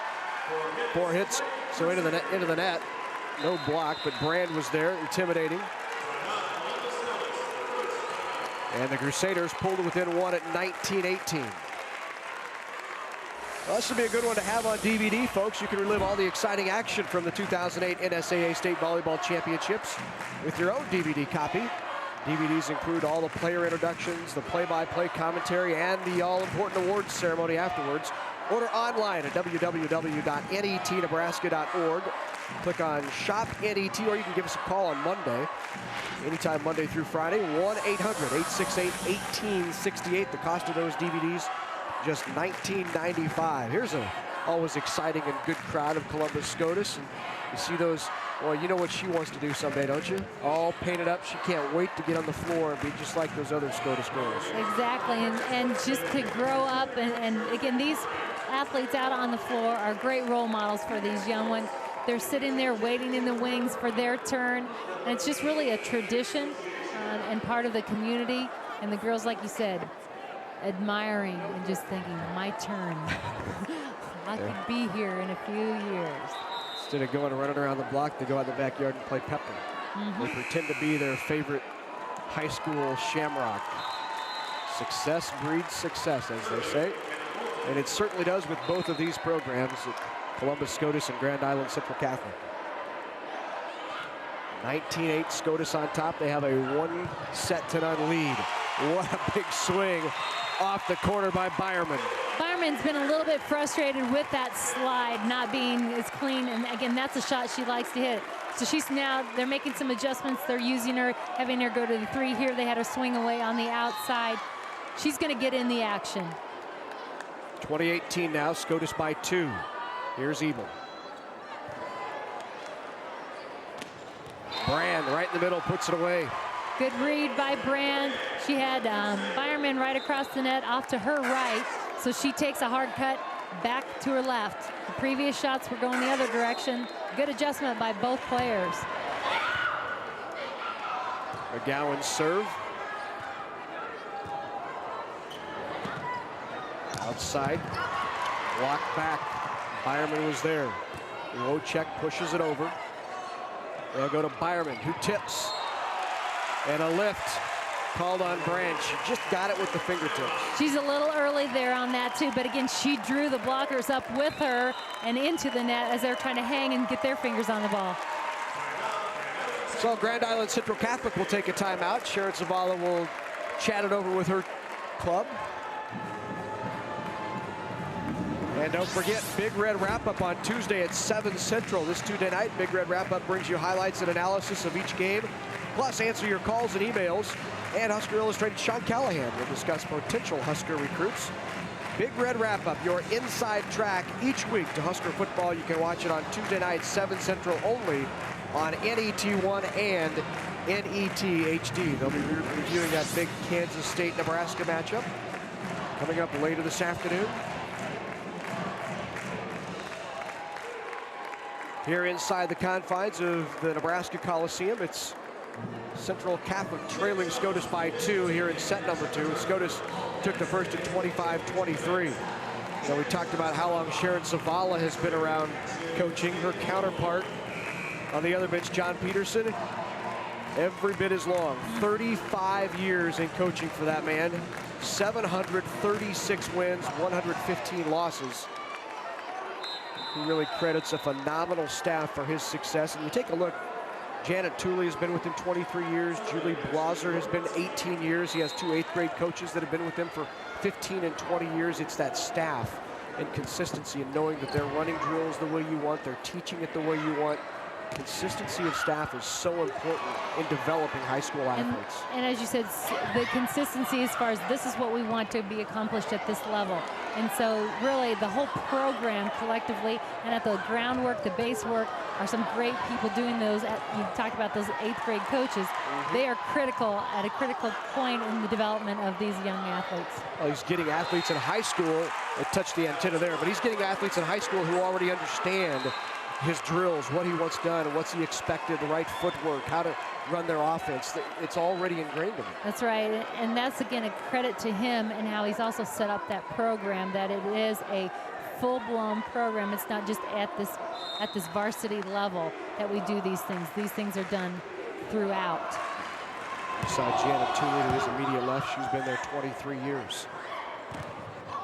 4 hits, so into the net. No block, but Brand was there, intimidating. And the Crusaders pulled it within 1 at 19-18. Well, this would be a good one to have on DVD, folks. You can relive all the exciting action from the 2008 NSAA State Volleyball Championships with your own DVD copy. DVDs include all the player introductions, the play-by-play commentary, and the all-important awards ceremony afterwards. Order online at www.netnebraska.org. Click on Shop NET, or you can give us a call on Monday, anytime Monday through Friday, 1-800-868-1868. The cost of those DVDs, just $19.95. Here's a always exciting and good crowd of Columbus Scotus. And you see those, well, you know what she wants to do someday, don't you? All painted up. She can't wait to get on the floor and be just like those other Scotus girls. Exactly, and just to grow up. And again, these athletes out on the floor are great role models for these young ones. They're sitting there waiting in the wings for their turn. And it's just really a tradition and part of the community. And the girls, like you said, admiring and just thinking, my turn. I could be here in a few years. Instead of going and running around the block, they go out in the backyard and play pepper. They pretend to be their favorite high school Shamrock. Success breeds success, as they say. And it certainly does with both of these programs at Columbus Scotus and Grand Island Central Catholic. 19-8 Scotus on top. They have a 1-set-to-none lead. What a big swing off the corner by Byerman. Byerman's been a little bit frustrated with that slide not being as clean, and again, that's a shot she likes to hit. So they're making some adjustments. They're using her, having her go to the 3 here. They had her swing away on the outside. She's going to get in the action. 2018 now, Scotus by 2. Here's Ebel. Brand right in the middle, puts it away. Good read by Brand. She had Byerman right across the net off to her right, so she takes a hard cut back to her left. The previous shots were going the other direction. Good adjustment by both players. McGowan's serve. Outside, blocked back. Byerman was there. Wojcik pushes it over. They'll go to Byerman, who tips. And a lift called on Brand. She just got it with the fingertips. She's a little early there on that too, but again, she drew the blockers up with her and into the net as they're trying to hang and get their fingers on the ball. So Grand Island Central Catholic will take a timeout. Sharon Zavala will chat it over with her club. And don't forget, Big Red Wrap-Up on Tuesday at 7 Central. This Tuesday night, Big Red Wrap-Up brings you highlights and analysis of each game, plus answer your calls and emails. And Husker Illustrated Sean Callahan will discuss potential Husker recruits. Big Red Wrap-Up, your inside track each week to Husker football. You can watch it on Tuesday night, 7 Central only on NET1 and NET HD. They'll be reviewing that big Kansas State-Nebraska matchup coming up later this afternoon. Here inside the confines of the Nebraska Coliseum, it's Central Catholic trailing Scotus by 2 here in set number 2. Scotus took the first at 25-23. So we talked about how long Sharon Zavala has been around coaching. Her counterpart on the other bench, John Peterson, every bit as long. 35 years in coaching for that man. 736 wins, 115 losses. He really credits a phenomenal staff for his success. And you take a look, Janet Tooley has been with him 23 years. Julie Blaser has been 18 years. He has 2 8th grade coaches that have been with him for 15 and 20 years. It's that staff and consistency and knowing that they're running drills the way you want, they're teaching it the way you want. consistency of staff is so important in developing high school athletes. And as you said, the consistency as far as this is what we want to be accomplished at this level. And so really the whole program collectively and at the groundwork, the base work, are some great people doing those. You talked about those 8th grade coaches. They are critical at a critical point in the development of these young athletes. Well, he's getting athletes in high school. It touched the antenna there, but he's getting athletes in high school who already understand his drills, what he wants done, and what's he expected, the right footwork, how to run their offense. It's already ingrained in him. That's right, and that's again a credit to him and how he's also set up that program, that it is a full-blown program. It's not just at this varsity level that we do these things. These things are done throughout. You saw Janet Tooley to his immediate left. She's been there 23 years.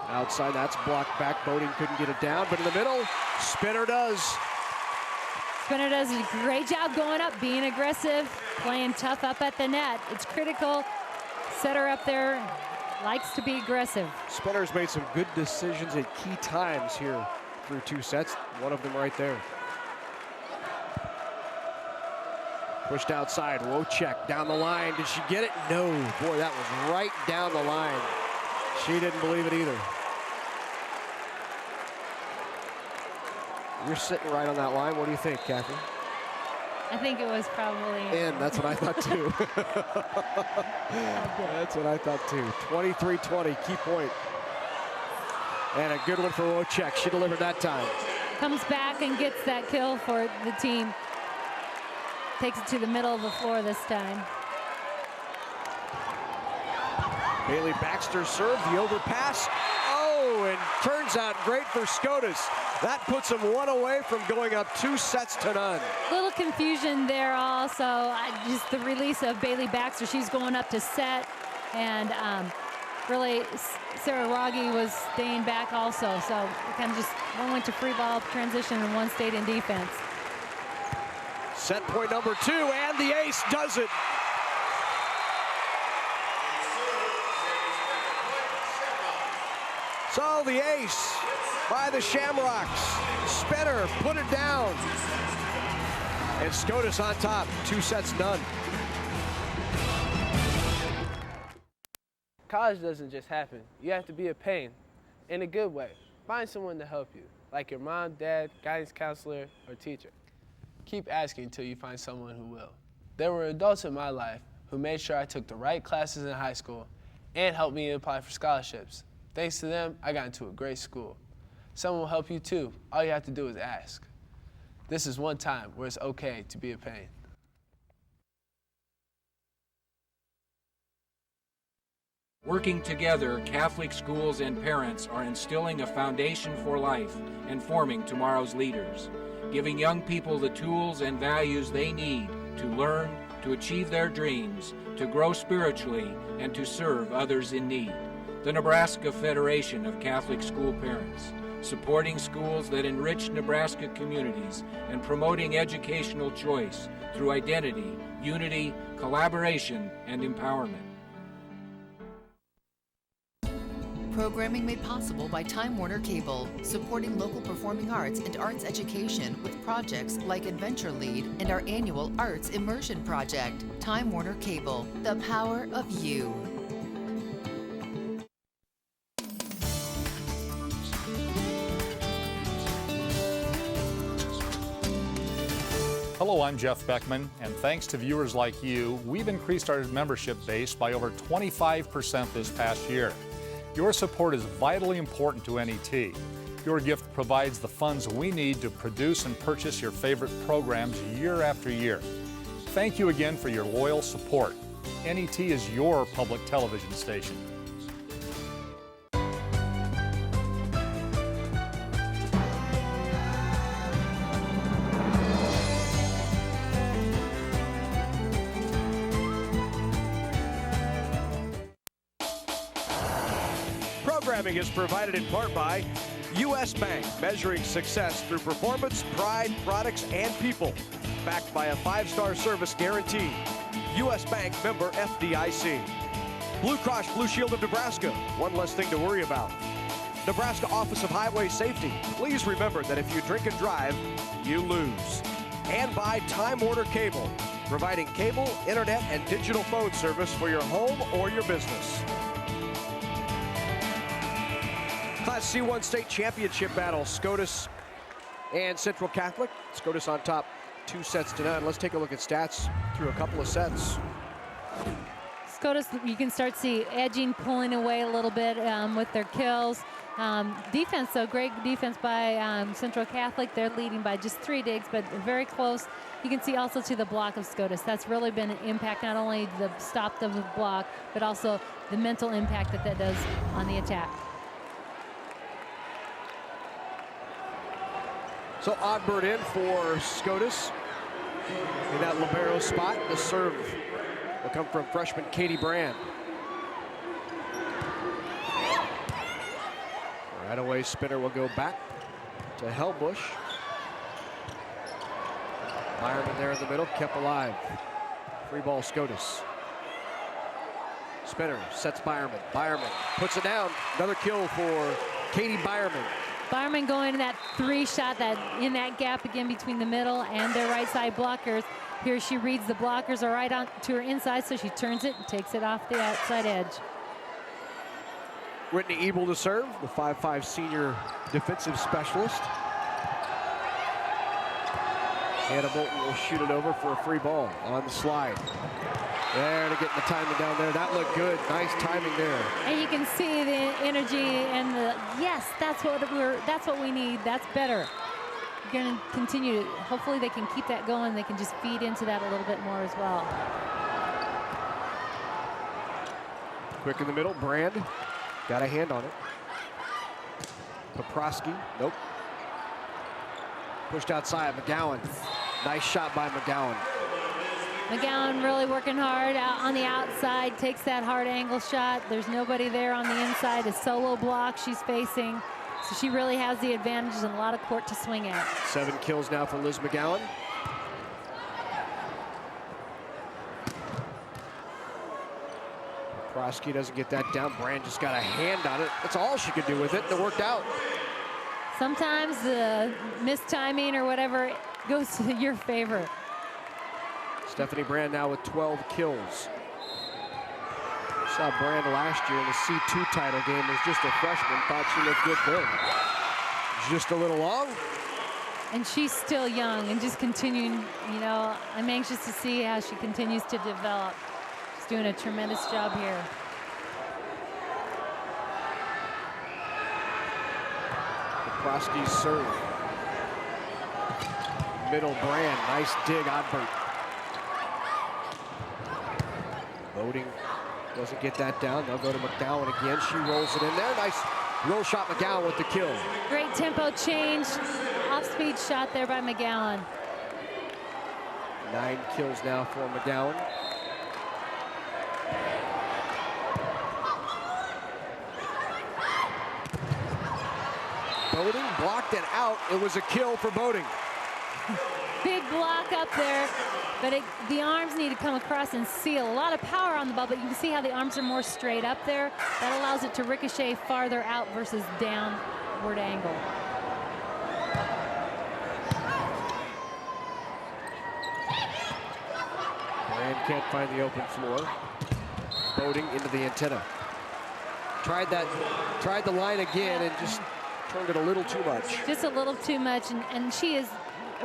Outside, that's blocked back. Boding couldn't get it down, but in the middle, Spinner does. Spinner does a great job going up, being aggressive, playing tough up at the net. It's critical. Setter up there likes to be aggressive. Spinner's made some good decisions at key times here through 2 sets. One of them right there. Pushed outside, Wojcik down the line. Did she get it? No. Boy, that was right down the line. She didn't believe it either. You're sitting right on that line. What do you think, Kathy? I think it was probably in. That's what I thought too. That's what I thought too. 23-20, key point. And a good one for Wojcik. She delivered that time. Comes back and gets that kill for the team. Takes it to the middle of the floor this time. Bailey Baxter served the overpass. Oh, and turns out great for Scotus. That puts him one away from going up 2 sets to none. Little confusion there also. Just the release of Bailey Baxter. She's going up to set. And really, Sarah Rogge was staying back also. So kind of just one went to free ball transition and one stayed in defense. Set point number 2, and the ace does it. So the ace by the Shamrocks. Spinner put it down. And Scotus on top, 2 sets none. College doesn't just happen. You have to be a pain in a good way. Find someone to help you, like your mom, dad, guidance counselor, or teacher. Keep asking until you find someone who will. There were adults in my life who made sure I took the right classes in high school and helped me apply for scholarships. Thanks to them, I got into a great school. Someone will help you too. All you have to do is ask. This is one time where it's okay to be a pain. Working together, Catholic schools and parents are instilling a foundation for life and forming tomorrow's leaders, giving young people the tools and values they need to learn, to achieve their dreams, to grow spiritually, and to serve others in need. The Nebraska Federation of Catholic School Parents, supporting schools that enrich Nebraska communities and promoting educational choice through identity, unity, collaboration, and empowerment. Programming made possible by Time Warner Cable, supporting local performing arts and arts education with projects like Adventure Lead and our annual Arts Immersion Project. Time Warner Cable, the power of you. Hello, I'm Jeff Beckman, and thanks to viewers like you, we've increased our membership base by over 25% this past year. Your support is vitally important to NET. Your gift provides the funds we need to produce and purchase your favorite programs year after year. Thank you again for your loyal support. NET is your public television station. Programming is provided in part by U.S. Bank, measuring success through performance, pride, products, and people. Backed by a 5-star service guarantee. U.S. Bank, member FDIC. Blue Cross Blue Shield of Nebraska, one less thing to worry about. Nebraska Office of Highway Safety, please remember that if you drink and drive, you lose. and by Time Warner Cable, providing cable, internet, and digital phone service for your home or your business. Class C1 state championship battle, Scotus and Central Catholic. Scotus on top 2-0. Let's take a look at stats through a couple of sets. Scotus, you can start see edging, pulling away a little bit with their kills. Defense, though, great defense by Central Catholic. They're leading by just 3 digs, but very close. You can see also to the block of Scotus. That's really been an impact, not only the stop of the block, but also the mental impact that that does on the attack. So Oddbird in for Scotus in that libero spot. The serve will come from freshman Katie Brand. Right away, spinner will go back to Hellbush. Byerman there in the middle, kept alive. Free ball, Scotus. Spinner sets Byerman. Byerman puts it down. Another kill for Katie Byerman. Byerman going to that 3 shot that in that gap again between the middle and their right side blockers. Here she reads the blockers are right on to her inside, so she turns it and takes it off the outside edge. Whitney Ebel to serve, the 5'5" senior defensive specialist. Hannah Bolton will shoot it over for a free ball on the slide. There to get the timing down there. That looked good. Nice timing there. And you can see the energy and the yes, that's what we need. That's better. We're going to continue to, hopefully they can keep that going. They can just feed into that a little bit more as well. Quick in the middle, Brand got a hand on it. Poprowski, nope. Pushed outside, McGowan. Nice shot by McGowan. McGowan really working hard out on the outside, takes that hard angle shot. There's nobody there on the inside, a solo block she's facing. So she really has the advantages and a lot of court to swing at. 7 kills now for Liz McGowan. Poprowski doesn't get that down. Brand just got a hand on it. That's all she could do with it, and it worked out. Sometimes the mistiming or whatever goes to your favor. Stephanie Brand now with 12 kills. Saw Brand last year in the C2 title game as just a freshman. Thought she looked good then. Just a little long. And she's still young and just continuing, you know, I'm anxious to see how she continues to develop. She's doing a tremendous job here. Poprowski's serve. Middle, Brand, nice dig, Oddbird. Boating doesn't get that down. They'll go to McGowan again. She rolls it in there. Nice roll shot, McGowan with the kill. Great tempo change. Off-speed shot there by McGowan. 9 kills now for McGowan. Boating blocked it out. It was a kill for Boating. Big block up there, but the arms need to come across and seal. A lot of power on the ball, but you can see how the arms are more straight up there. That allows it to ricochet farther out versus downward angle. Brand can't find the open floor. Boating into the antenna. Tried the line again and just turned it a little too much. Just a little too much, and she is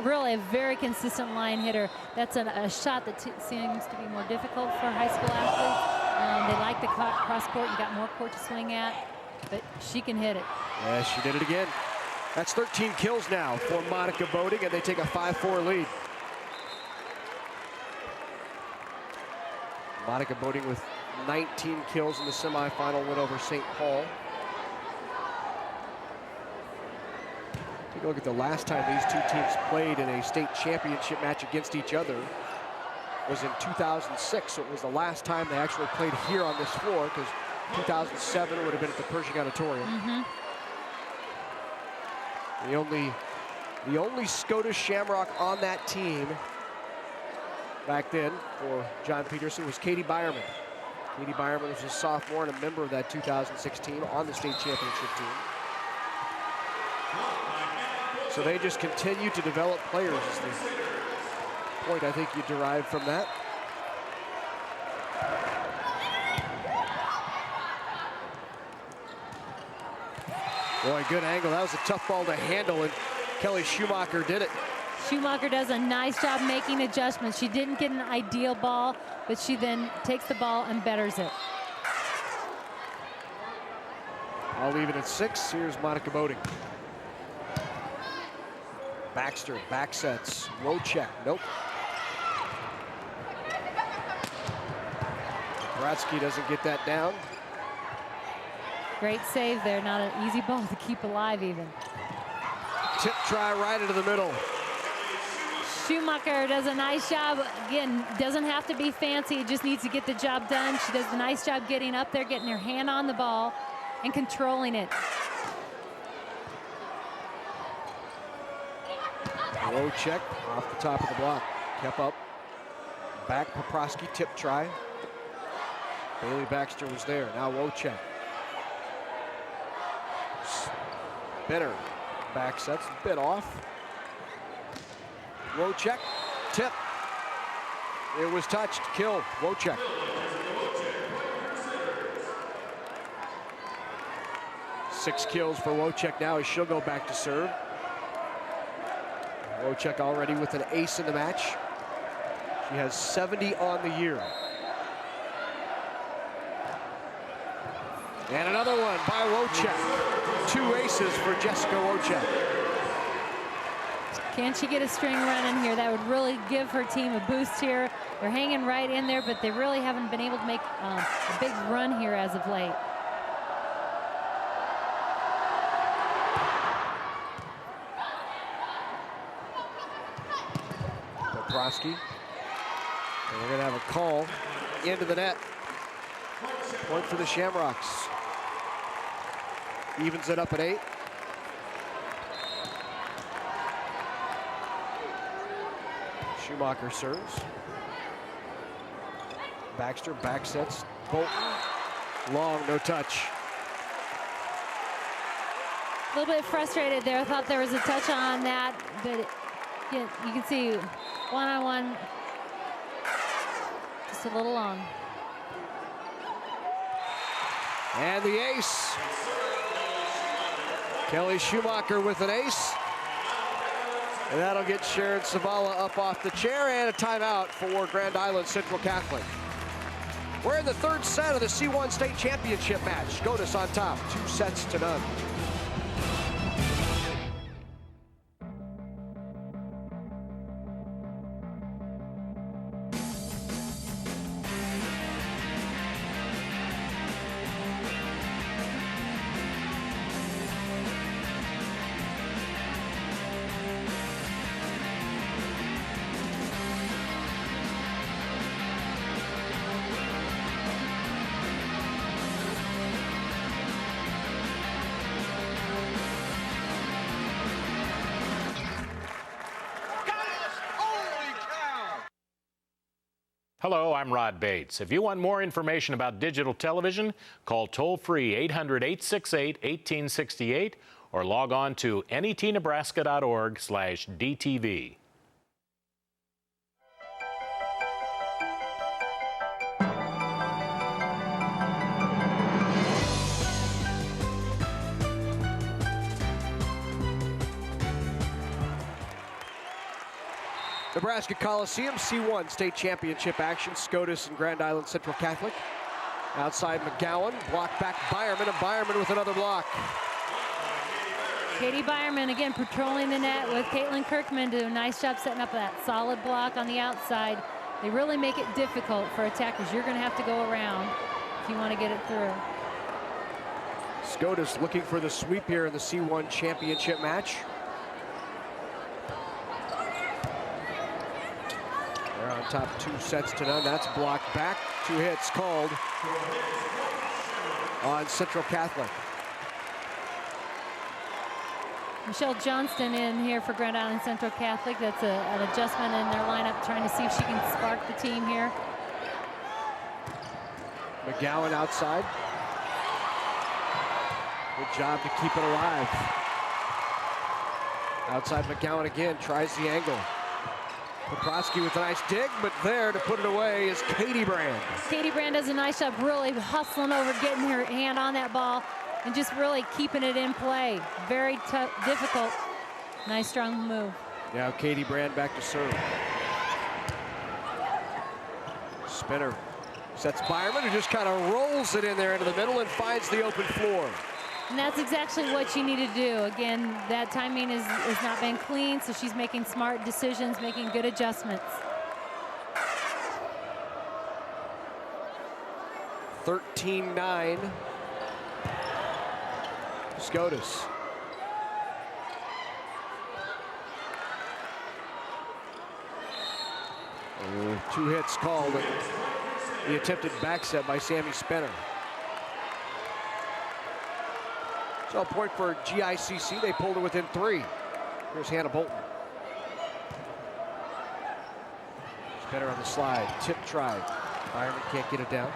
really a very consistent line hitter. That's a shot that seems to be more difficult for high school athletes. They like the cross court. You got more court to swing at, but she can hit it. Yeah, she did it again. That's 13 kills now for Monica Boating, and they take a 5-4 lead. Monica Boating with 19 kills in the semifinal win over St. Paul. Take a look at the last time these two teams played in a state championship match against each other was in 2006. So it was the last time they actually played here on this floor, because 2007 would have been at the Pershing Auditorium. Mm-hmm. The only Scotus Shamrock on that team back then for John Peterson was Katie Byerman. Katie Byerman was a sophomore and a member of that 2006 team on the state championship team. So they just continue to develop players as they point I think you derived from that. Boy, good angle. That was a tough ball to handle, and Kelly Schumacher did it. Schumacher does a nice job making adjustments. She didn't get an ideal ball, but she then takes the ball and betters it. I'll leave it at 6. Here's Monica Boding. Baxter, back sets. Wojcik, nope. Brodsky doesn't get that down. Great save there, not an easy ball to keep alive even. Tip try right into the middle. Schumacher does a nice job. Again, doesn't have to be fancy, just needs to get the job done. She does a nice job getting up there, getting her hand on the ball and controlling it. Wojcik off the top of the block. Kept up. Back, Poprosky, tip try. Bailey Baxter was there. Now Wojcik. Bitter. Back sets, bit off. Wojcik, tip. It was touched, kill, Wojcik. Six kills for Wojcik now as she'll go back to serve. Wojcik already with an ace in the match. She has 70 on the year. And another one by Wojcik. 2 aces for Jessica Wojcik. Can she get a string run in here? That would really give her team a boost here. They're hanging right in there, but they really haven't been able to make a big run here as of late. Poprosky. And we're going to have a call into the net. Point for the Shamrocks. Evens it up at 8. Schumacher serves. Baxter back sets. Bolton. Long, no touch. A little bit frustrated there. I thought there was a touch on that, but you can see one-on-one, just a little long. And the ace. Kelly Schumacher with an ace. And that'll get Sharon Savala up off the chair, and a timeout for Grand Island Central Catholic. We're in the 3rd set of the C1 State Championship match. Scotus on top, 2-0. Hello, I'm Rod Bates. If you want more information about digital television, call toll-free 800-868-1868 or log on to netnebraska.org/DTV. Nebraska Coliseum, C1 State Championship action. Scotus and Grand Island Central Catholic. Outside McGowan, block back Byerman, and Byerman with another block. Katie Byerman again patrolling the net with Caitlin Kirkman doing a nice job setting up that solid block on the outside. They really make it difficult for attackers. You're going to have to go around if you want to get it through. Scotus looking for the sweep here in the C1 Championship match. They're on top 2-0. That's blocked back. 2 hits called on Central Catholic. Michelle Johnston in here for Grand Island Central Catholic. That's an adjustment in their lineup, trying to see if she can spark the team here. McGowan outside. Good job to keep it alive. Outside McGowan again, tries the angle. Poprosky with a nice dig, but there to put it away is Katie Brand. Katie Brand does a nice job really hustling over, getting her hand on that ball, and just really keeping it in play. Very tough, difficult. Nice, strong move. Now Katie Brand back to serve. Spinner sets Byerman, who just kind of rolls it in there into the middle and finds the open floor. And that's exactly what you need to do. Again, that timing has not been clean, so she's making smart decisions, making good adjustments. 13-9. Scotus. Two hits called. The attempted back set by Sammy Spinner. So a point for GICC. They pulled it within 3. Here's Hannah Bolton. Spinner on the slide. Tip try. Byerman can't get it down.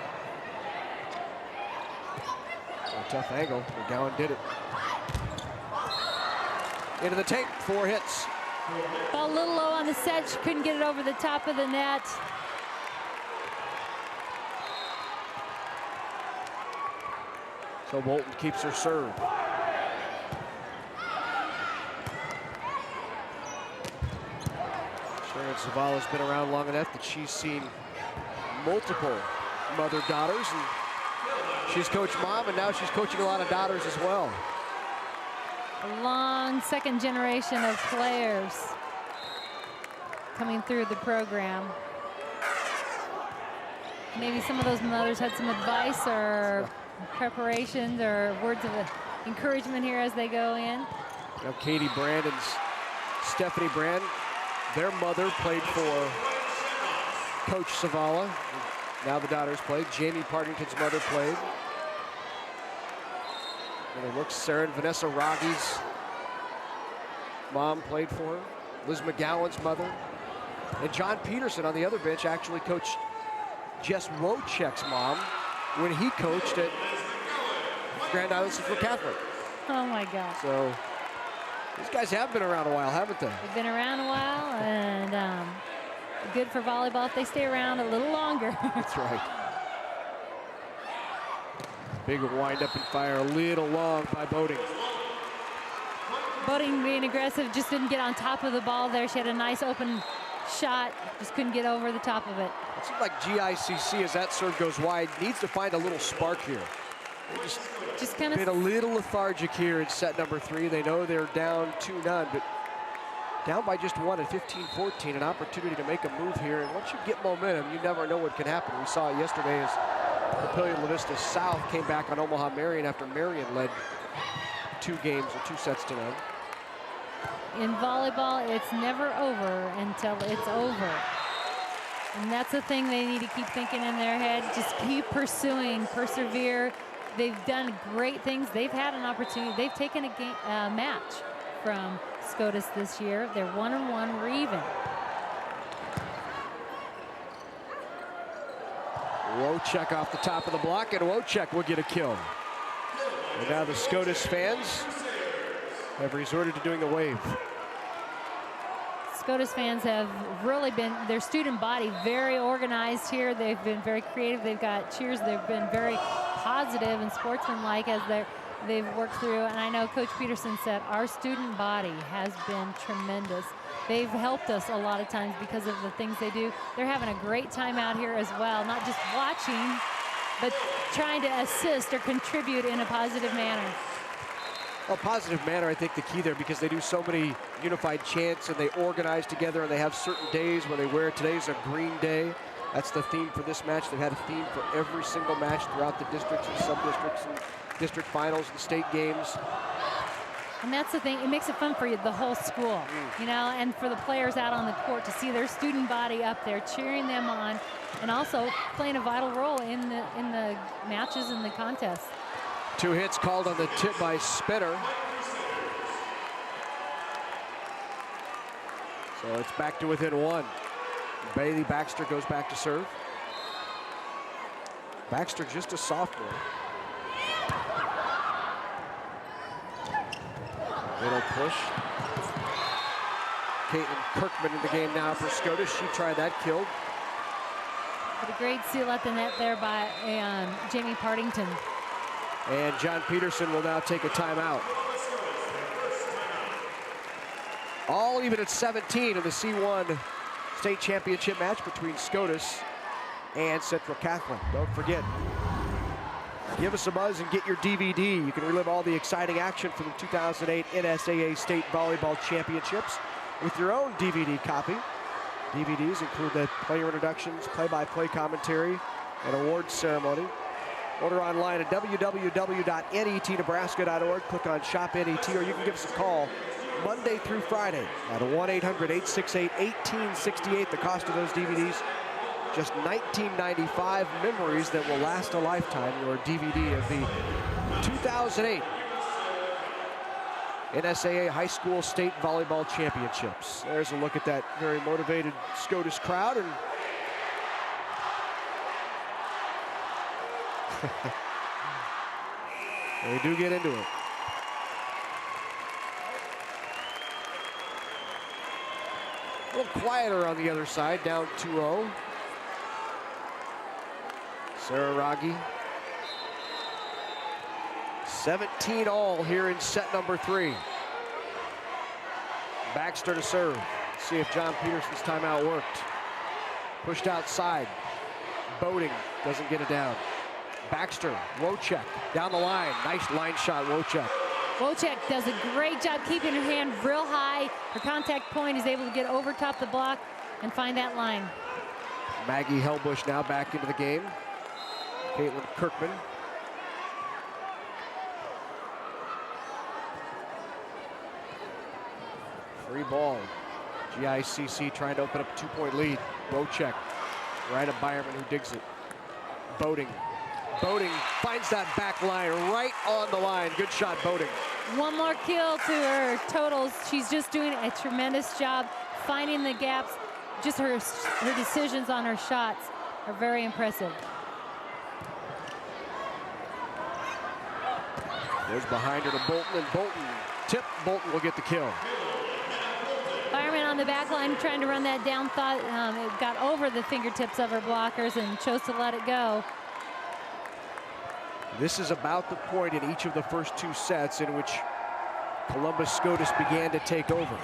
A tough angle. McGowan did it. Into the tape. 4 hits. Ball a little low on the set. She couldn't get it over the top of the net. So Bolton keeps her serve. Sharon Zavala's been around long enough that she's seen multiple mother-daughters, and she's coached mom, and now she's coaching a lot of daughters as well. A long second generation of players coming through the program. Maybe some of those mothers had some advice or preparations or words of encouragement here as they go in. Now Katie Brand and Stephanie Brand, their mother played for Coach Zavala. Now the daughters played. Jamie Partington's mother played. And it looks Sarah and Vanessa Rogge's mom played for her. Liz McGowan's mother. And John Peterson on the other bench actually coached Jess Wojcik's mom when he coached at Grand Island Central Catholic. Oh my gosh. So these guys have been around a while, haven't they? They've been around a while, and good for volleyball if they stay around a little longer. That's right. Big wind up and fire, a little long by Boating. Boating being aggressive, just didn't get on top of the ball there. She had a nice open shot, just couldn't get over the top of it. It seems like GICC, as that serve goes wide, needs to find a little spark here. They just kind of been a little lethargic here in set number 3. They know they're down 2-0, but down by just 1 at 15-14, an opportunity to make a move here. And once you get momentum, you never know what can happen. We saw it yesterday as Papillion La Vista South came back on Omaha Marion after Marion led 2 games or 2 sets to none. In volleyball, it's never over until it's over. And that's the thing they need to keep thinking in their head. Just keep pursuing, persevere. They've done great things. They've had an opportunity. They've taken a match from Scotus this year. They're 1-1, we're even. Wojcik off the top of the block, and Wojcik will get a kill. And now the Scotus fans have resorted to doing a wave. Scotus fans have really been, their student body, very organized here. They've been very creative. They've got cheers. They've been very positive and sportsmanlike as they've worked through. And I know Coach Peterson said our student body has been tremendous. They've helped us a lot of times because of the things they do. They're having a great time out here as well, not just watching, but trying to assist or contribute in a positive manner. A positive manner, I think, the key there, because they do so many unified chants and they organize together and they have certain days where they wear. Today's a green day. That's the theme for this match. They've had a theme for every single match throughout the districts and sub-districts and district finals and state games. And that's the thing, it makes it fun for you, the whole school, you know, and for the players out on the court to see their student body up there cheering them on and also playing a vital role in the matches and the contests. 2 hits called on the tip by Spinner. So it's back to within 1. Bailey Baxter goes back to serve. Baxter just a sophomore. Little push. Caitlin Kirkman in the game now for Scotus. She tried that, killed. But a great seal at the net there by Jamie Partington. And John Peterson will now take a timeout. All even at 17 in the C1 state championship match between Scotus and Central Catholic. Don't forget, give us a buzz and get your DVD. You can relive all the exciting action from the 2008 NSAA State Volleyball Championships with your own DVD copy. DVDs include the player introductions, play-by-play commentary, and awards ceremony. Order online at www.netnebraska.org. Click on Shop NET, or you can give us a call Monday through Friday at 1-800-868-1868. The cost of those DVDs, just $19.95. Memories that will last a lifetime. Your DVD of the 2008 NSAA High School State Volleyball Championships. There's a look at that very motivated Scotus crowd. And they do get into it. A little quieter on the other side, down 2-0. Sarah Raggi. 17 all here in set number 3. Baxter to serve. See if John Peterson's timeout worked. Pushed outside. Boating doesn't get it down. Baxter, Wojcik down the line. Nice line shot, Wojcik. Wojcik does a great job keeping her hand real high. Her contact point is able to get over top the block and find that line. Maggie Helbush now back into the game. Caitlin Kirkman. Free ball. GICC trying to open up a 2-point lead. Wojcik right at Byerman, who digs it. Boating finds that back line right on the line. Good shot, Boating. One more kill to her totals. She's just doing a tremendous job finding the gaps. Just her decisions on her shots are very impressive. Goes behind her to Bolton, and Bolton will get the kill. Byerman on the back line trying to run that down, thought it got over the fingertips of her blockers and chose to let it go. This is about the point in each of the first 2 sets in which Columbus Scotus began to take over.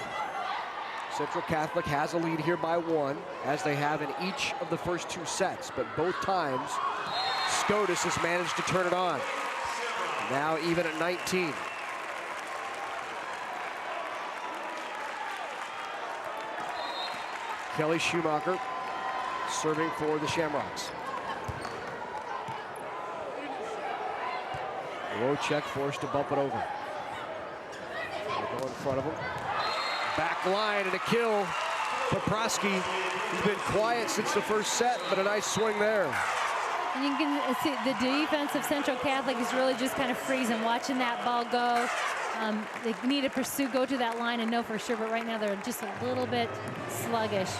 Central Catholic has a lead here by 1, as they have in each of the first 2 sets, but both times Scotus has managed to turn it on. Now even at 19. Kelly Schumacher serving for the Shamrocks. Wojcik forced to bump it over. They go in front of him. Back line and a kill. Poprowski has been quiet since the first set, but a nice swing there. And you can see the defense of Central Catholic is really just kind of freezing, watching that ball go. They need to pursue, go to that line and know for sure, but right now they're just a little bit sluggish.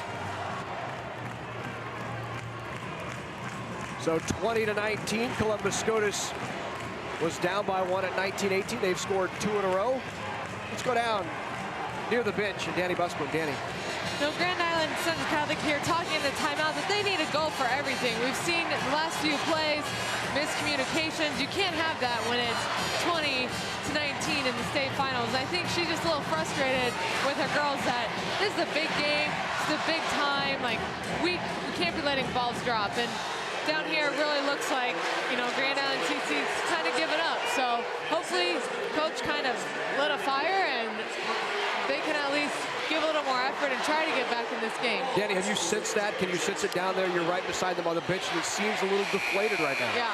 So 20-19, Columbus Scotus was down by 1 at 19-18. They've scored 2 in a row. Let's go down near the bench and Danny Busquin. Danny. No, Grand Island Central Catholic here talking in the timeout that they need to go for everything. We've seen the last few plays, miscommunications. You can't have that when it's 20-19 in the state finals. I think she's just a little frustrated with her girls that this is a big game, it's a big time. Like, we can't be letting balls drop. And down here it really looks like, you know, Grand Island CC's kind of given up. So hopefully coach kind of lit a fire and they can at least give a little more effort and try to get back in this game. Danny, have you sensed that? Can you sense it down there? You're right beside them on the bench, and it seems a little deflated right now. Yeah,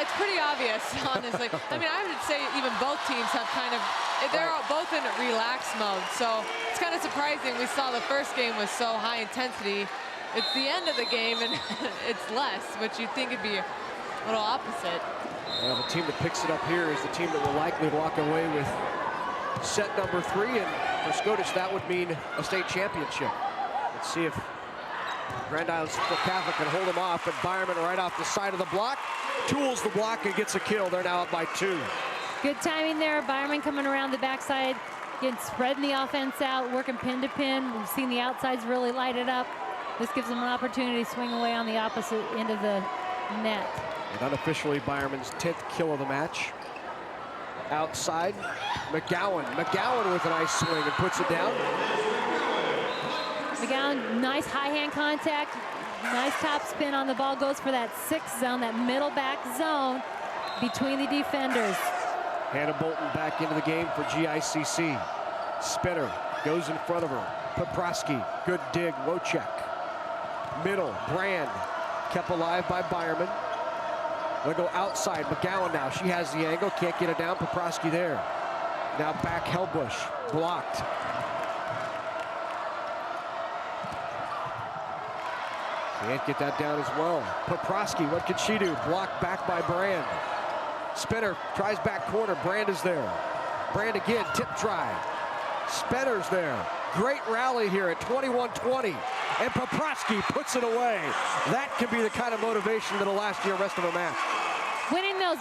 it's pretty obvious, honestly. I mean, I would say even both teams have kind of, they're both in relaxed mode. So it's kind of surprising. We saw the first game was so high intensity. It's the end of the game, and it's less, which you'd think it'd be a little opposite. Well, the team that picks it up here is the team that will likely walk away with set number 3, and for Scotus, that would mean a state championship. Let's see if Grand Island Central Catholic can hold them off, but Byerman right off the side of the block, tools the block and gets a kill. They're now up by 2. Good timing there. Byerman coming around the backside, Again, spreading the offense out, working pin to pin. We've seen the outsides really light it up. This gives them an opportunity to swing away on the opposite end of the net. And unofficially Byerman's 10th kill of the match. Outside, McGowan. McGowan with a nice swing and puts it down. McGowan, nice high hand contact. Nice top spin on the ball. Goes for that 6th zone, that middle back zone between the defenders. Hannah Bolton back into the game for GICC. Spinner goes in front of her. Poprowski, good dig, Wojcik. Middle, Brand, kept alive by Byerman. They'll go outside, McGowan now. She has the angle, can't get it down. Poprowski there. Now back Helbush, blocked. Can't get that down as well. Poprowski, what can she do? Blocked back by Brand. Spinner tries back corner, Brand is there. Brand again, tip try. Spinner's there. Great rally here at 21-20. And Poprowski puts it away. That can be the kind of motivation that'll last you the rest of a match. Winning those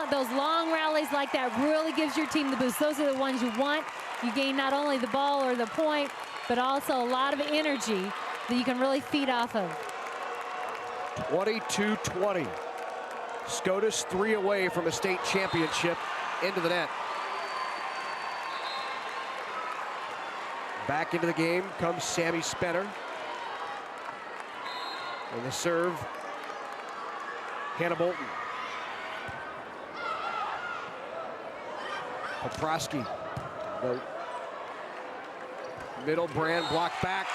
those long rallies like that really gives your team the boost. Those are the ones you want. You gain not only the ball or the point, but also a lot of energy that you can really feed off of. 22-20. Scotus 3 away from a state championship into the net. Back into the game comes Sammy Spinner. And the serve, Hannah Bolton. Poprowski. The middle, Brand blocked back.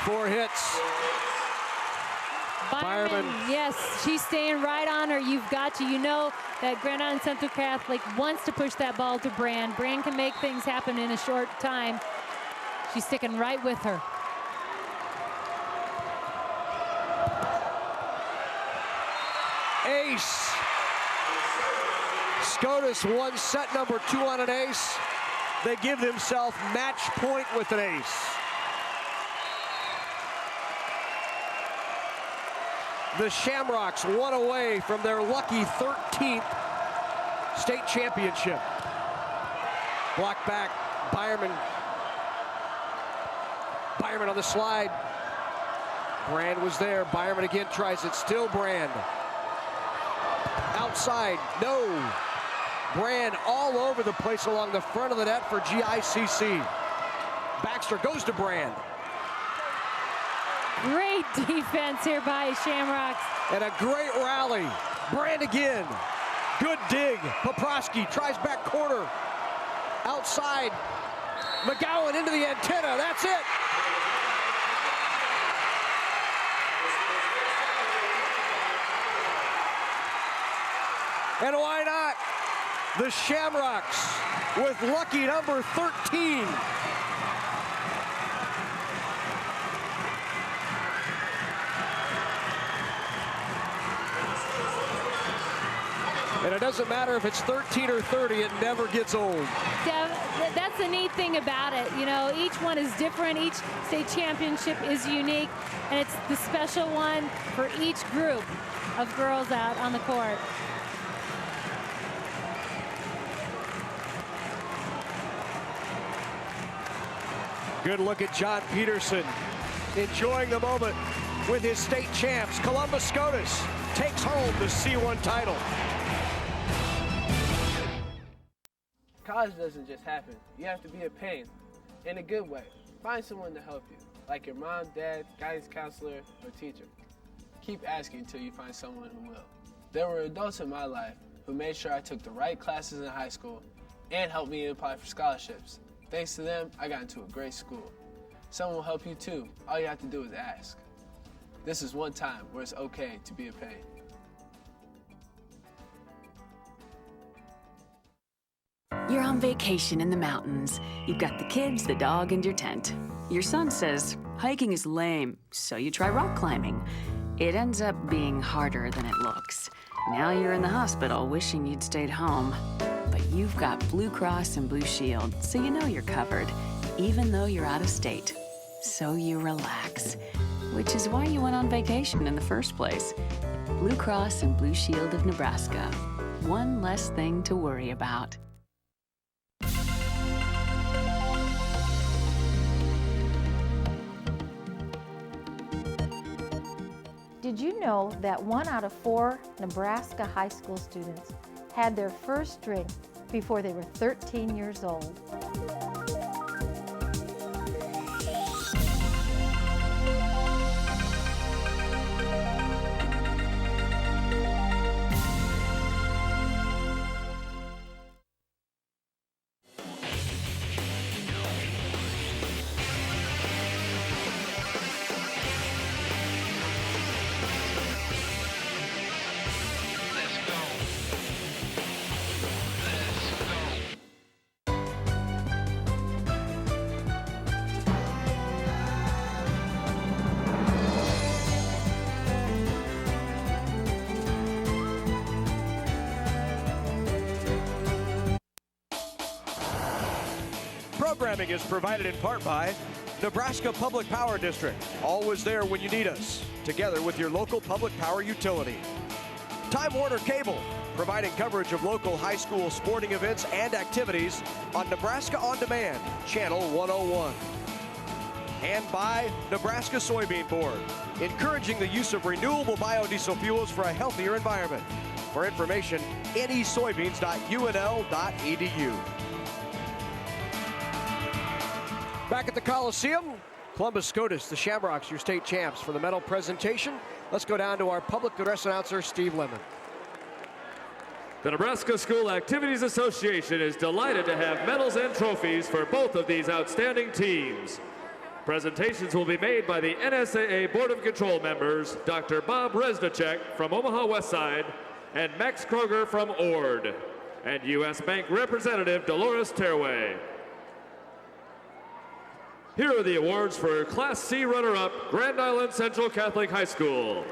4 hits. Byerman, yes, she's staying right on her. You've got to. You know that Grand Island Central Catholic wants to push that ball to Brand. Brand can make things happen in a short time. She's sticking right with her. Ace. Scotus won set number 2 on an ace. They give themselves match point with an ace. The Shamrocks 1 away from their lucky 13th state championship. Blocked back, Byerman. Byerman on the slide. Brand was there. Byerman again tries it. Still Brand. Outside, no. Brand all over the place along the front of the net for GICC. Baxter goes to Brand. Great defense here by Shamrocks. And a great rally. Brand again. Good dig. Poprowski tries back corner. Outside. McGowan into the antenna. That's it. And why not? The Shamrocks with lucky number 13. And it doesn't matter if it's 13 or 30, it never gets old. Yeah, that's the neat thing about it. You know, each one is different. Each state championship is unique, and it's the special one for each group of girls out on the court. Good look at John Peterson enjoying the moment with his state champs. Columbus Scotus takes home the C1 title. College doesn't just happen. You have to be a pain, in a good way. Find someone to help you, like your mom, dad, guidance counselor, or teacher. Keep asking until you find someone who will. There were adults in my life who made sure I took the right classes in high school and helped me apply for scholarships. Thanks to them, I got into a great school. Someone will help you too. All you have to do is ask. This is one time where it's okay to be a pain. You're on vacation in the mountains. You've got the kids, the dog, and your tent. Your son says, hiking is lame, so you try rock climbing. It ends up being harder than it looks. Now you're in the hospital wishing you'd stayed home. But you've got Blue Cross and Blue Shield, so you know you're covered, even though you're out of state. So you relax, which is why you went on vacation in the first place. Blue Cross and Blue Shield of Nebraska. One less thing to worry about. Did you know that 1 out of 4 Nebraska high school students had their first drink before they were 13 years old? Programming is provided in part by Nebraska Public Power District, always there when you need us, together with your local public power utility. Time Warner Cable, providing coverage of local high school sporting events and activities on Nebraska On Demand, Channel 101. And by Nebraska Soybean Board, encouraging the use of renewable biodiesel fuels for a healthier environment. For information, nesoybeans.unl.edu. Back at the Coliseum, Columbus Scotus, the Shamrocks, your state champs. For the medal presentation, let's go down to our public address announcer, Steve Lemon. The Nebraska School Activities Association is delighted to have medals and trophies for both of these outstanding teams. Presentations will be made by the NSAA Board of Control members, Dr. Bob Resnicek from Omaha Westside and Max Kroger from Ord, and U.S. Bank Representative Dolores Terway. Here are the awards for Class C runner-up, Grand Island Central Catholic High School.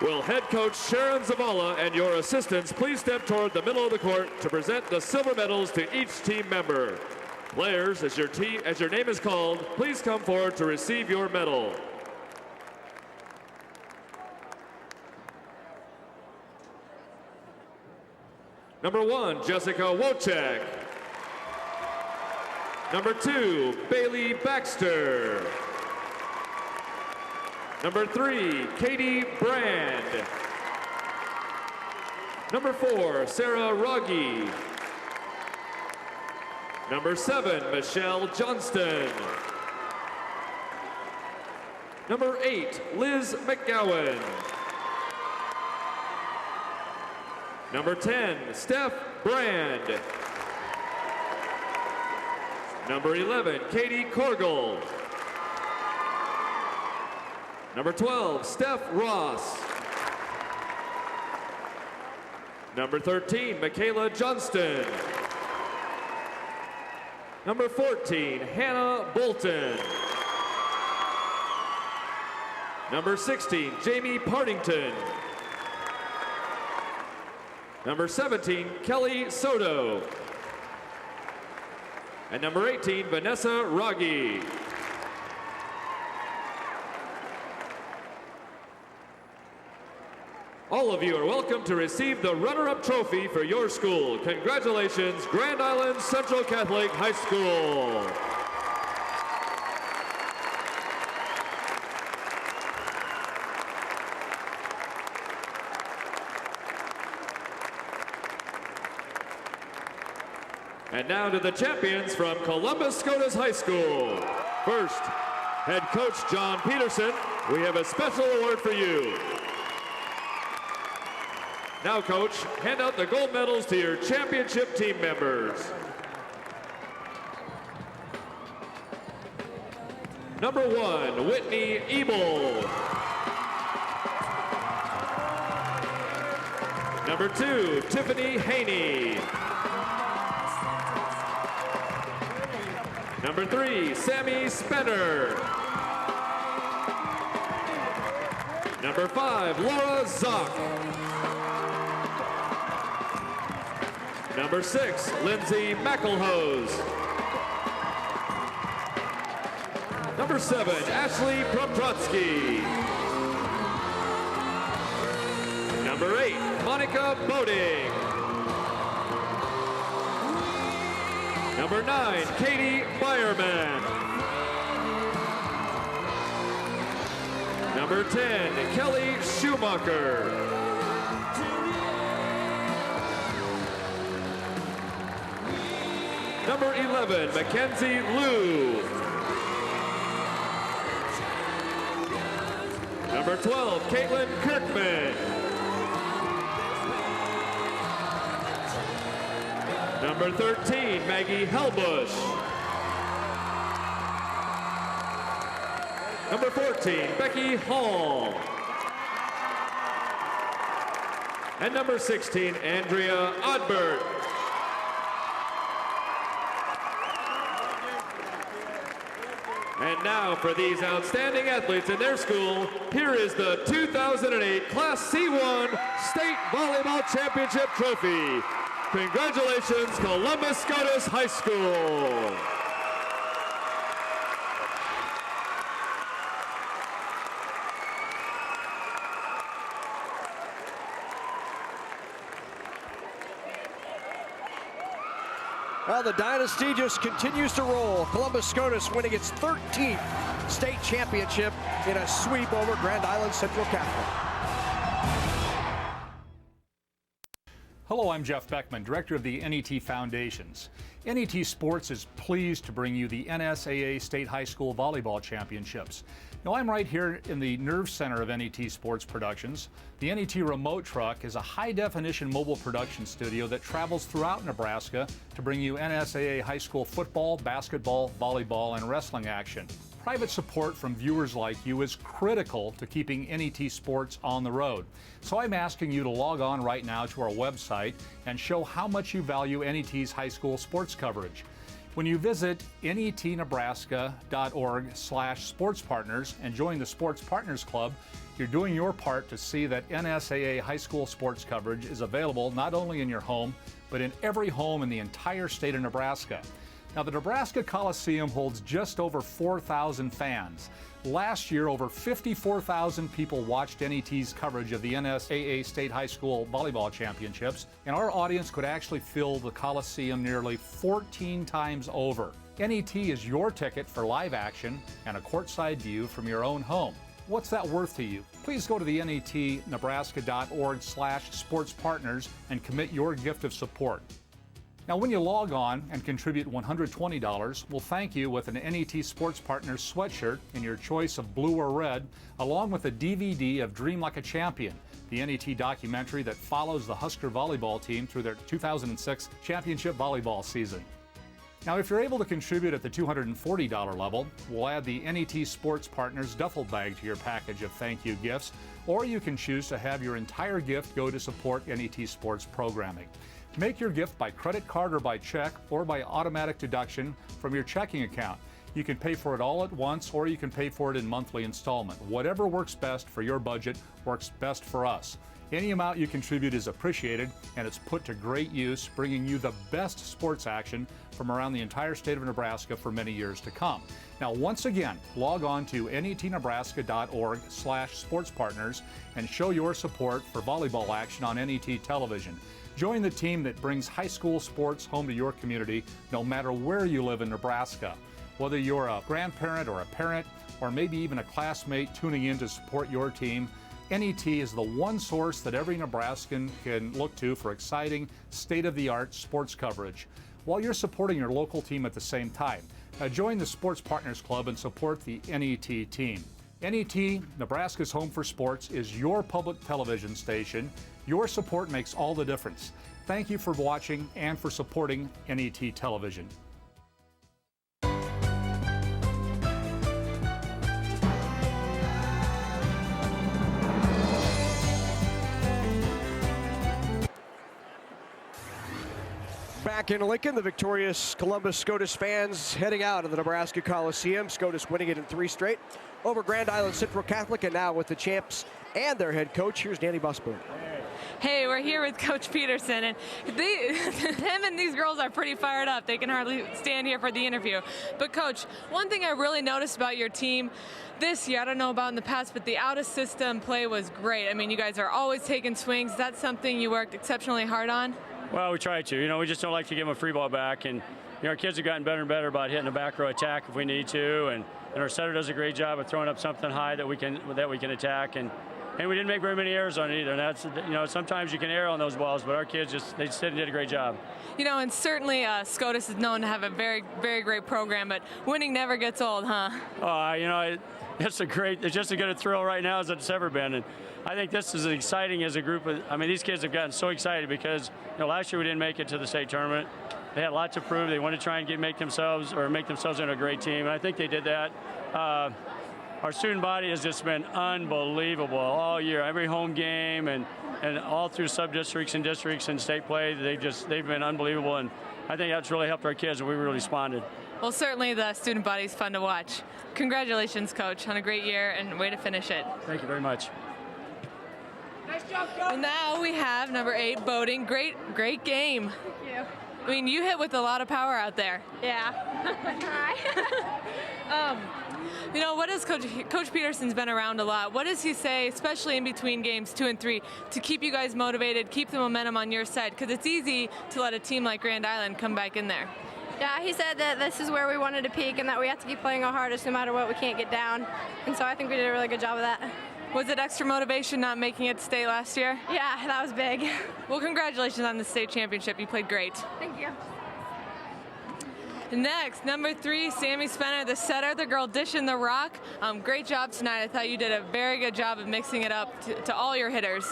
Will head coach Sharon Zavala and your assistants please step toward the middle of the court to present the silver medals to each team member. Players, as your name is called, please come forward to receive your medal. Number 1, Jessica Wojcik. Number 2, Bailey Baxter. Number 3, Katie Brand. Number 4, Sarah Rogge. Number 7, Michelle Johnston. Number 8, Liz McGowan. Number 10, Steph Brand. Number 11, Katie Korgel. Number 12, Steph Ross. Number 13, Michaela Johnston. Number 14, Hannah Bolton. Number 16, Jamie Partington. Number 17, Kelly Soto. And number 18, Vanessa Rogge. All of you are welcome to receive the runner-up trophy for your school. Congratulations, Grand Island Central Catholic High School. And now to the champions from Columbus Scotus High School. First, head coach John Peterson, we have a special award for you. Now, coach, hand out the gold medals to your championship team members. Number 1, Whitney Ebel. Number 2, Tiffany Haney. Number 3, Sammy Spenner. Number 5, Laura Zock. Number 6, Lindsay McElhose. Number 7, Ashley Protrotsky. Number 8, Monica Boding. Number 9, Katie Byerman. Number 10, Kelly Schumacher. Number 11, Mackenzie Liu. Number 12, Caitlin Kirkman. Number 13, Maggie Helbush. Number 14, Becky Hall. And number 16, Andrea Odbert. And now for these outstanding athletes in their school, here is the 2008 Class C1 State Volleyball Championship Trophy. Congratulations, Columbus Scotus High School. Well, the dynasty just continues to roll. Columbus Scotus winning its 13th state championship in a sweep over Grand Island Central Catholic. Hello, I'm Jeff Beckman, director of the NET Foundations. NET Sports is pleased to bring you the NSAA State High School Volleyball Championships. Now, I'm right here in the nerve center of NET Sports Productions. The NET Remote Truck is a high-definition mobile production studio that travels throughout Nebraska to bring you NSAA high school football, basketball, volleyball, and wrestling action. Private support from viewers like you is critical to keeping NET Sports on the road. So I'm asking you to log on right now to our website and show how much you value NET's high school sports coverage. When you visit netnebraska.org/sportspartners and join the Sports Partners Club, you're doing your part to see that NSAA high school sports coverage is available not only in your home, but in every home in the entire state of Nebraska. Now, the Nebraska Coliseum holds just over 4,000 fans. Last year, over 54,000 people watched NET's coverage of the NSAA State High School Volleyball Championships, and our audience could actually fill the Coliseum nearly 14 times over. NET is your ticket for live action and a courtside view from your own home. What's that worth to you? Please go to the netnebraska.org/sportspartners and commit your gift of support. Now, when you log on and contribute $120, we'll thank you with an NET Sports Partners sweatshirt in your choice of blue or red, along with a DVD of Dream Like a Champion, the NET documentary that follows the Husker volleyball team through their 2006 championship volleyball season. Now, if you're able to contribute at the $240 level, we'll add the NET Sports Partners duffel bag to your package of thank you gifts, or you can choose to have your entire gift go to support NET Sports programming. Make your gift by credit card or by check or by automatic deduction from your checking account. You can pay for it all at once or you can pay for it in monthly installment. Whatever works best for your budget works best for us. Any amount you contribute is appreciated and it's put to great use, bringing you the best sports action from around the entire state of Nebraska for many years to come. Now, once again, log on to netnebraska.org/sportspartners and show your support for volleyball action on NET television. Join the team that brings high school sports home to your community, no matter where you live in Nebraska. Whether you're a grandparent or a parent, or maybe even a classmate tuning in to support your team, NET is the one source that every Nebraskan can look to for exciting, state-of-the-art sports coverage, while you're supporting your local team at the same time. Join the Sports Partners Club and support the NET team. NET, Nebraska's home for sports, is your public television station. Your support makes all the difference. Thank you for watching and for supporting NET television. Back in Lincoln, the victorious Columbus Scotus fans heading out of the Nebraska Coliseum. Scotus winning it in 3 straight over Grand Island Central Catholic, and now with the champs and their head coach, here's Danny Busboom. Hey, we're here with Coach Peterson, and him and these girls are pretty fired up. They can hardly stand here for the interview. But Coach, one thing I really noticed about your team this year, I don't know about in the past, but the out-of-system play was great. I mean, you guys are always taking swings. Is that something you worked exceptionally hard on? Well, we try to. You know, we just don't like to give them a free ball back, and you know, our kids have gotten better and better about hitting a back row attack if we need to, and and our setter does a great job of throwing up something high that we can attack, and we didn't make very many errors on it either. And that's, sometimes you can err on those balls, but our kids they did a great job. And certainly Scotus is known to have a very, very great program, but winning never gets old, huh? It's just as good a thrill right now as it's ever been. And I think this is as exciting as a group. These kids have gotten so excited because, last year we didn't make it to the state tournament. They had a lot to prove. They wanted to try and make themselves into a great team, and I think they did that. Our student body has just been unbelievable all year. Every home game and all through sub-districts and districts and state play, they've been unbelievable, and I think that's really helped our kids, and we really responded. Well, certainly the student body is fun to watch. Congratulations, Coach, on a great year and way to finish it. Thank you very much. Nice job, Coach. And now we have number 8, Boating. Great game. Thank you. You hit with a lot of power out there. Yeah. What does Coach Peterson's been around a lot. What does he say, especially in between games 2 and 3, to keep you guys motivated, keep the momentum on your side? Because it's easy to let a team like Grand Island come back in there. Yeah, he said that this is where we wanted to peak and that we have to keep playing our hardest no matter what. We can't get down. And so I think we did a really good job of that. Was it extra motivation not making it to state last year? Yeah, that was big. Well, congratulations on the state championship. You played great. Thank you. Next, number 3, Sammy Spenner, the setter, the girl dishing the rock. Great job tonight. I thought you did a very good job of mixing it up to all your hitters.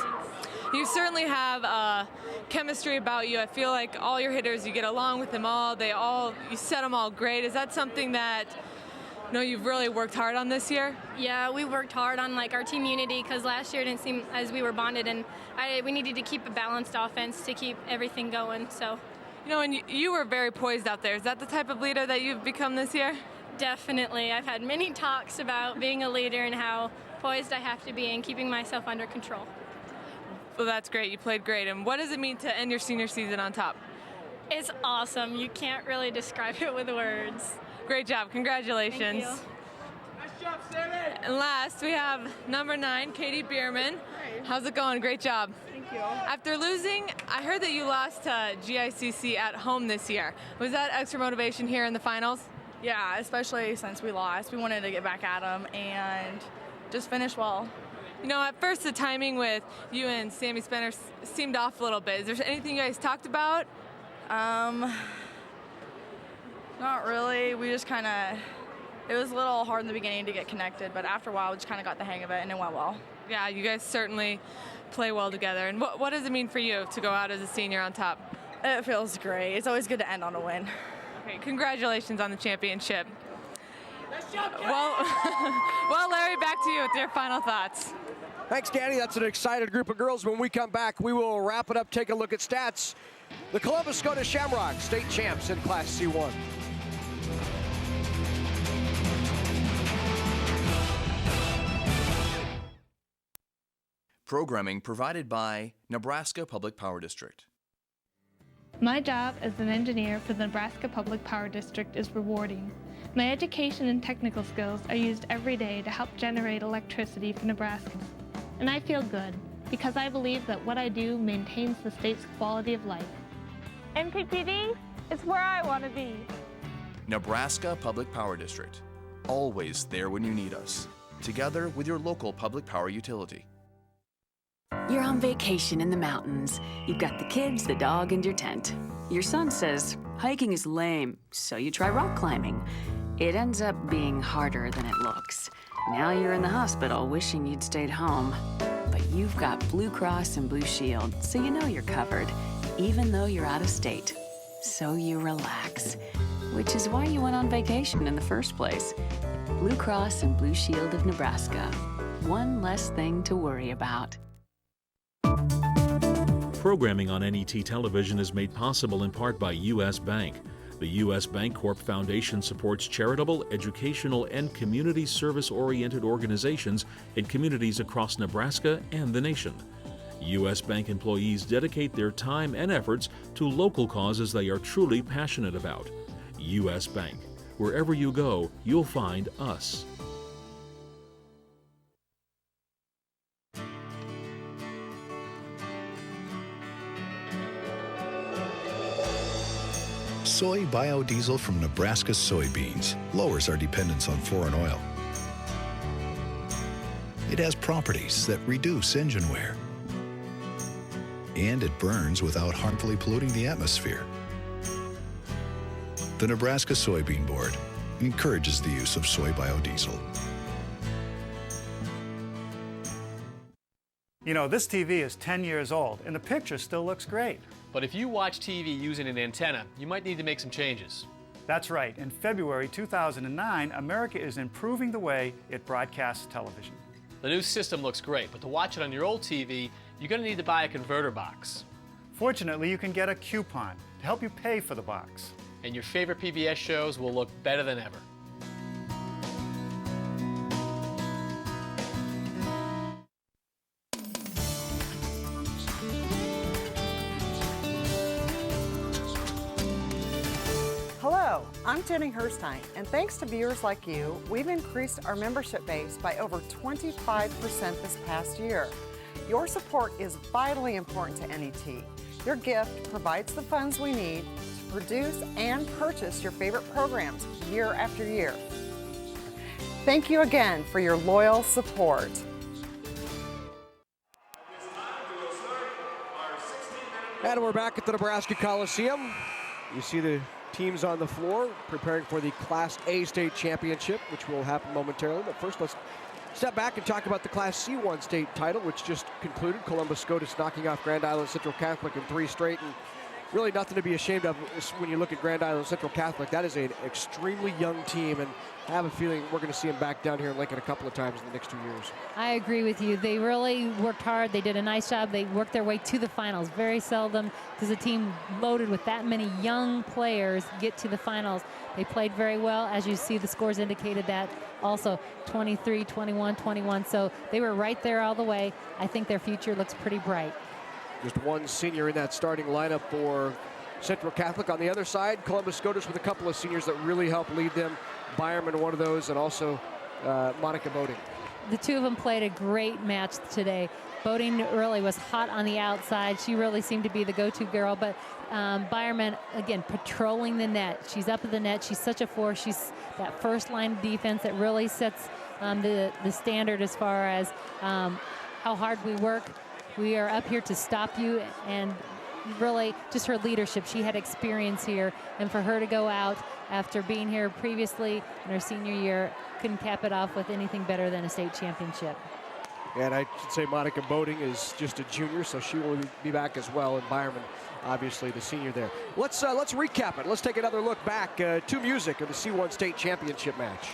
You certainly have chemistry about you. I feel like all your hitters, you get along with them all. You set them all great. Is that something that you've really worked hard on this year? Yeah, we worked hard on our team unity because last year it didn't seem as we were bonded, and we needed to keep a balanced offense to keep everything going. So. And you were very poised out there. Is that the type of leader that you've become this year? Definitely. I've had many talks about being a leader and how poised I have to be and keeping myself under control. Well, that's great. You played great. And what does it mean to end your senior season on top? It's awesome. You can't really describe it with words. Great job. Congratulations. Thank you. Nice job, Sammy. And last, we have number 9, Katie Bierman. Hi. How's it going? Great job. Thank you. After losing, I heard that you lost to GICC at home this year. Was that extra motivation here in the finals? Yeah, especially since we lost. We wanted to get back at them and just finish well. At first the timing with you and Sammy Spenner seemed off a little bit. Is there anything you guys talked about? Not really. We just it was a little hard in the beginning to get connected, but after a while we just got the hang of it and it went well. Yeah, you guys certainly play well together. And what does it mean for you to go out as a senior on top? It feels great. It's always good to end on a win. Okay, congratulations on the championship. Well, Larry, back to you with your final thoughts. Thanks, Danny. That's an excited group of girls. When we come back, we will wrap it up, take a look at stats. The Columbus Scotus Shamrocks, state champs in Class C1. Programming provided by Nebraska Public Power District. My job as an engineer for the Nebraska Public Power District is rewarding. My education and technical skills are used every day to help generate electricity for Nebraska. And I feel good because I believe that what I do maintains the state's quality of life. NPPD is where I want to be. Nebraska Public Power District. Always there when you need us. Together with your local public power utility. You're on vacation in the mountains. You've got the kids, the dog, and your tent. Your son says, hiking is lame, so you try rock climbing. It ends up being harder than it looks. Now you're in the hospital wishing you'd stayed home. But you've got Blue Cross and Blue Shield, so you know you're covered, even though you're out of state. So you relax, which is why you went on vacation in the first place. Blue Cross and Blue Shield of Nebraska. One less thing to worry about. Programming on NET television is made possible in part by U.S. Bank. The U.S. Bancorp Foundation supports charitable, educational, and community service-oriented organizations in communities across Nebraska and the nation. U.S. Bank employees dedicate their time and efforts to local causes they are truly passionate about. U.S. Bank. Wherever you go, you'll find us. Soy biodiesel from Nebraska soybeans lowers our dependence on foreign oil. It has properties that reduce engine wear. And it burns without harmfully polluting the atmosphere. The Nebraska Soybean Board encourages the use of soy biodiesel. You know, this TV is 10 years old, and the picture still looks great. But if you watch TV using an antenna, you might need to make some changes. That's right. In February 2009, America is improving the way it broadcasts television. The new system looks great, but to watch it on your old TV, you're going to need to buy a converter box. Fortunately, you can get a coupon to help you pay for the box. And your favorite PBS shows will look better than ever. Hello, I'm Jenny Herstein, and thanks to viewers like you, we've increased our membership base by over 25% this past year. Your support is vitally important to NET. Your gift provides the funds we need to produce and purchase your favorite programs year after year. Thank you again for your loyal support. And we're back at the Nebraska Coliseum. You see the teams on the floor preparing for the Class A state championship, which will happen momentarily. But first, let's step back and talk about the Class C1 state title, which just concluded. Columbus Scotus knocking off Grand Island Central Catholic in 3 straight. And really nothing to be ashamed of when you look at Grand Island Central Catholic. That is an extremely young team, and I have a feeling we're going to see them back down here in Lincoln a couple of times in the next 2 years. I agree with you. They really worked hard. They did a nice job. They worked their way to the finals. Very seldom does a team loaded with that many young players get to the finals. They played very well. As you see, the scores indicated that also 23, 21, 21. So they were right there all the way. I think their future looks pretty bright. Just one senior in that starting lineup for Central Catholic. On the other side, Columbus Scotus with a couple of seniors that really helped lead them. Byerman, one of those, and also Monica Boating. The two of them played a great match today. Boating really was hot on the outside. She really seemed to be the go-to girl, but Byerman, again, patrolling the net. She's up at the net. She's such a force. She's that first line of defense that really sets the standard as far as how hard we work. We are up here to stop you, and really just her leadership. She had experience here, and for her to go out after being here previously in her senior year, couldn't cap it off with anything better than a state championship. And I should say Monica Boating is just a junior, so she will be back as well, and Byerman, obviously the senior there. Let's recap it. Let's take another look back to music of the C1 state championship match.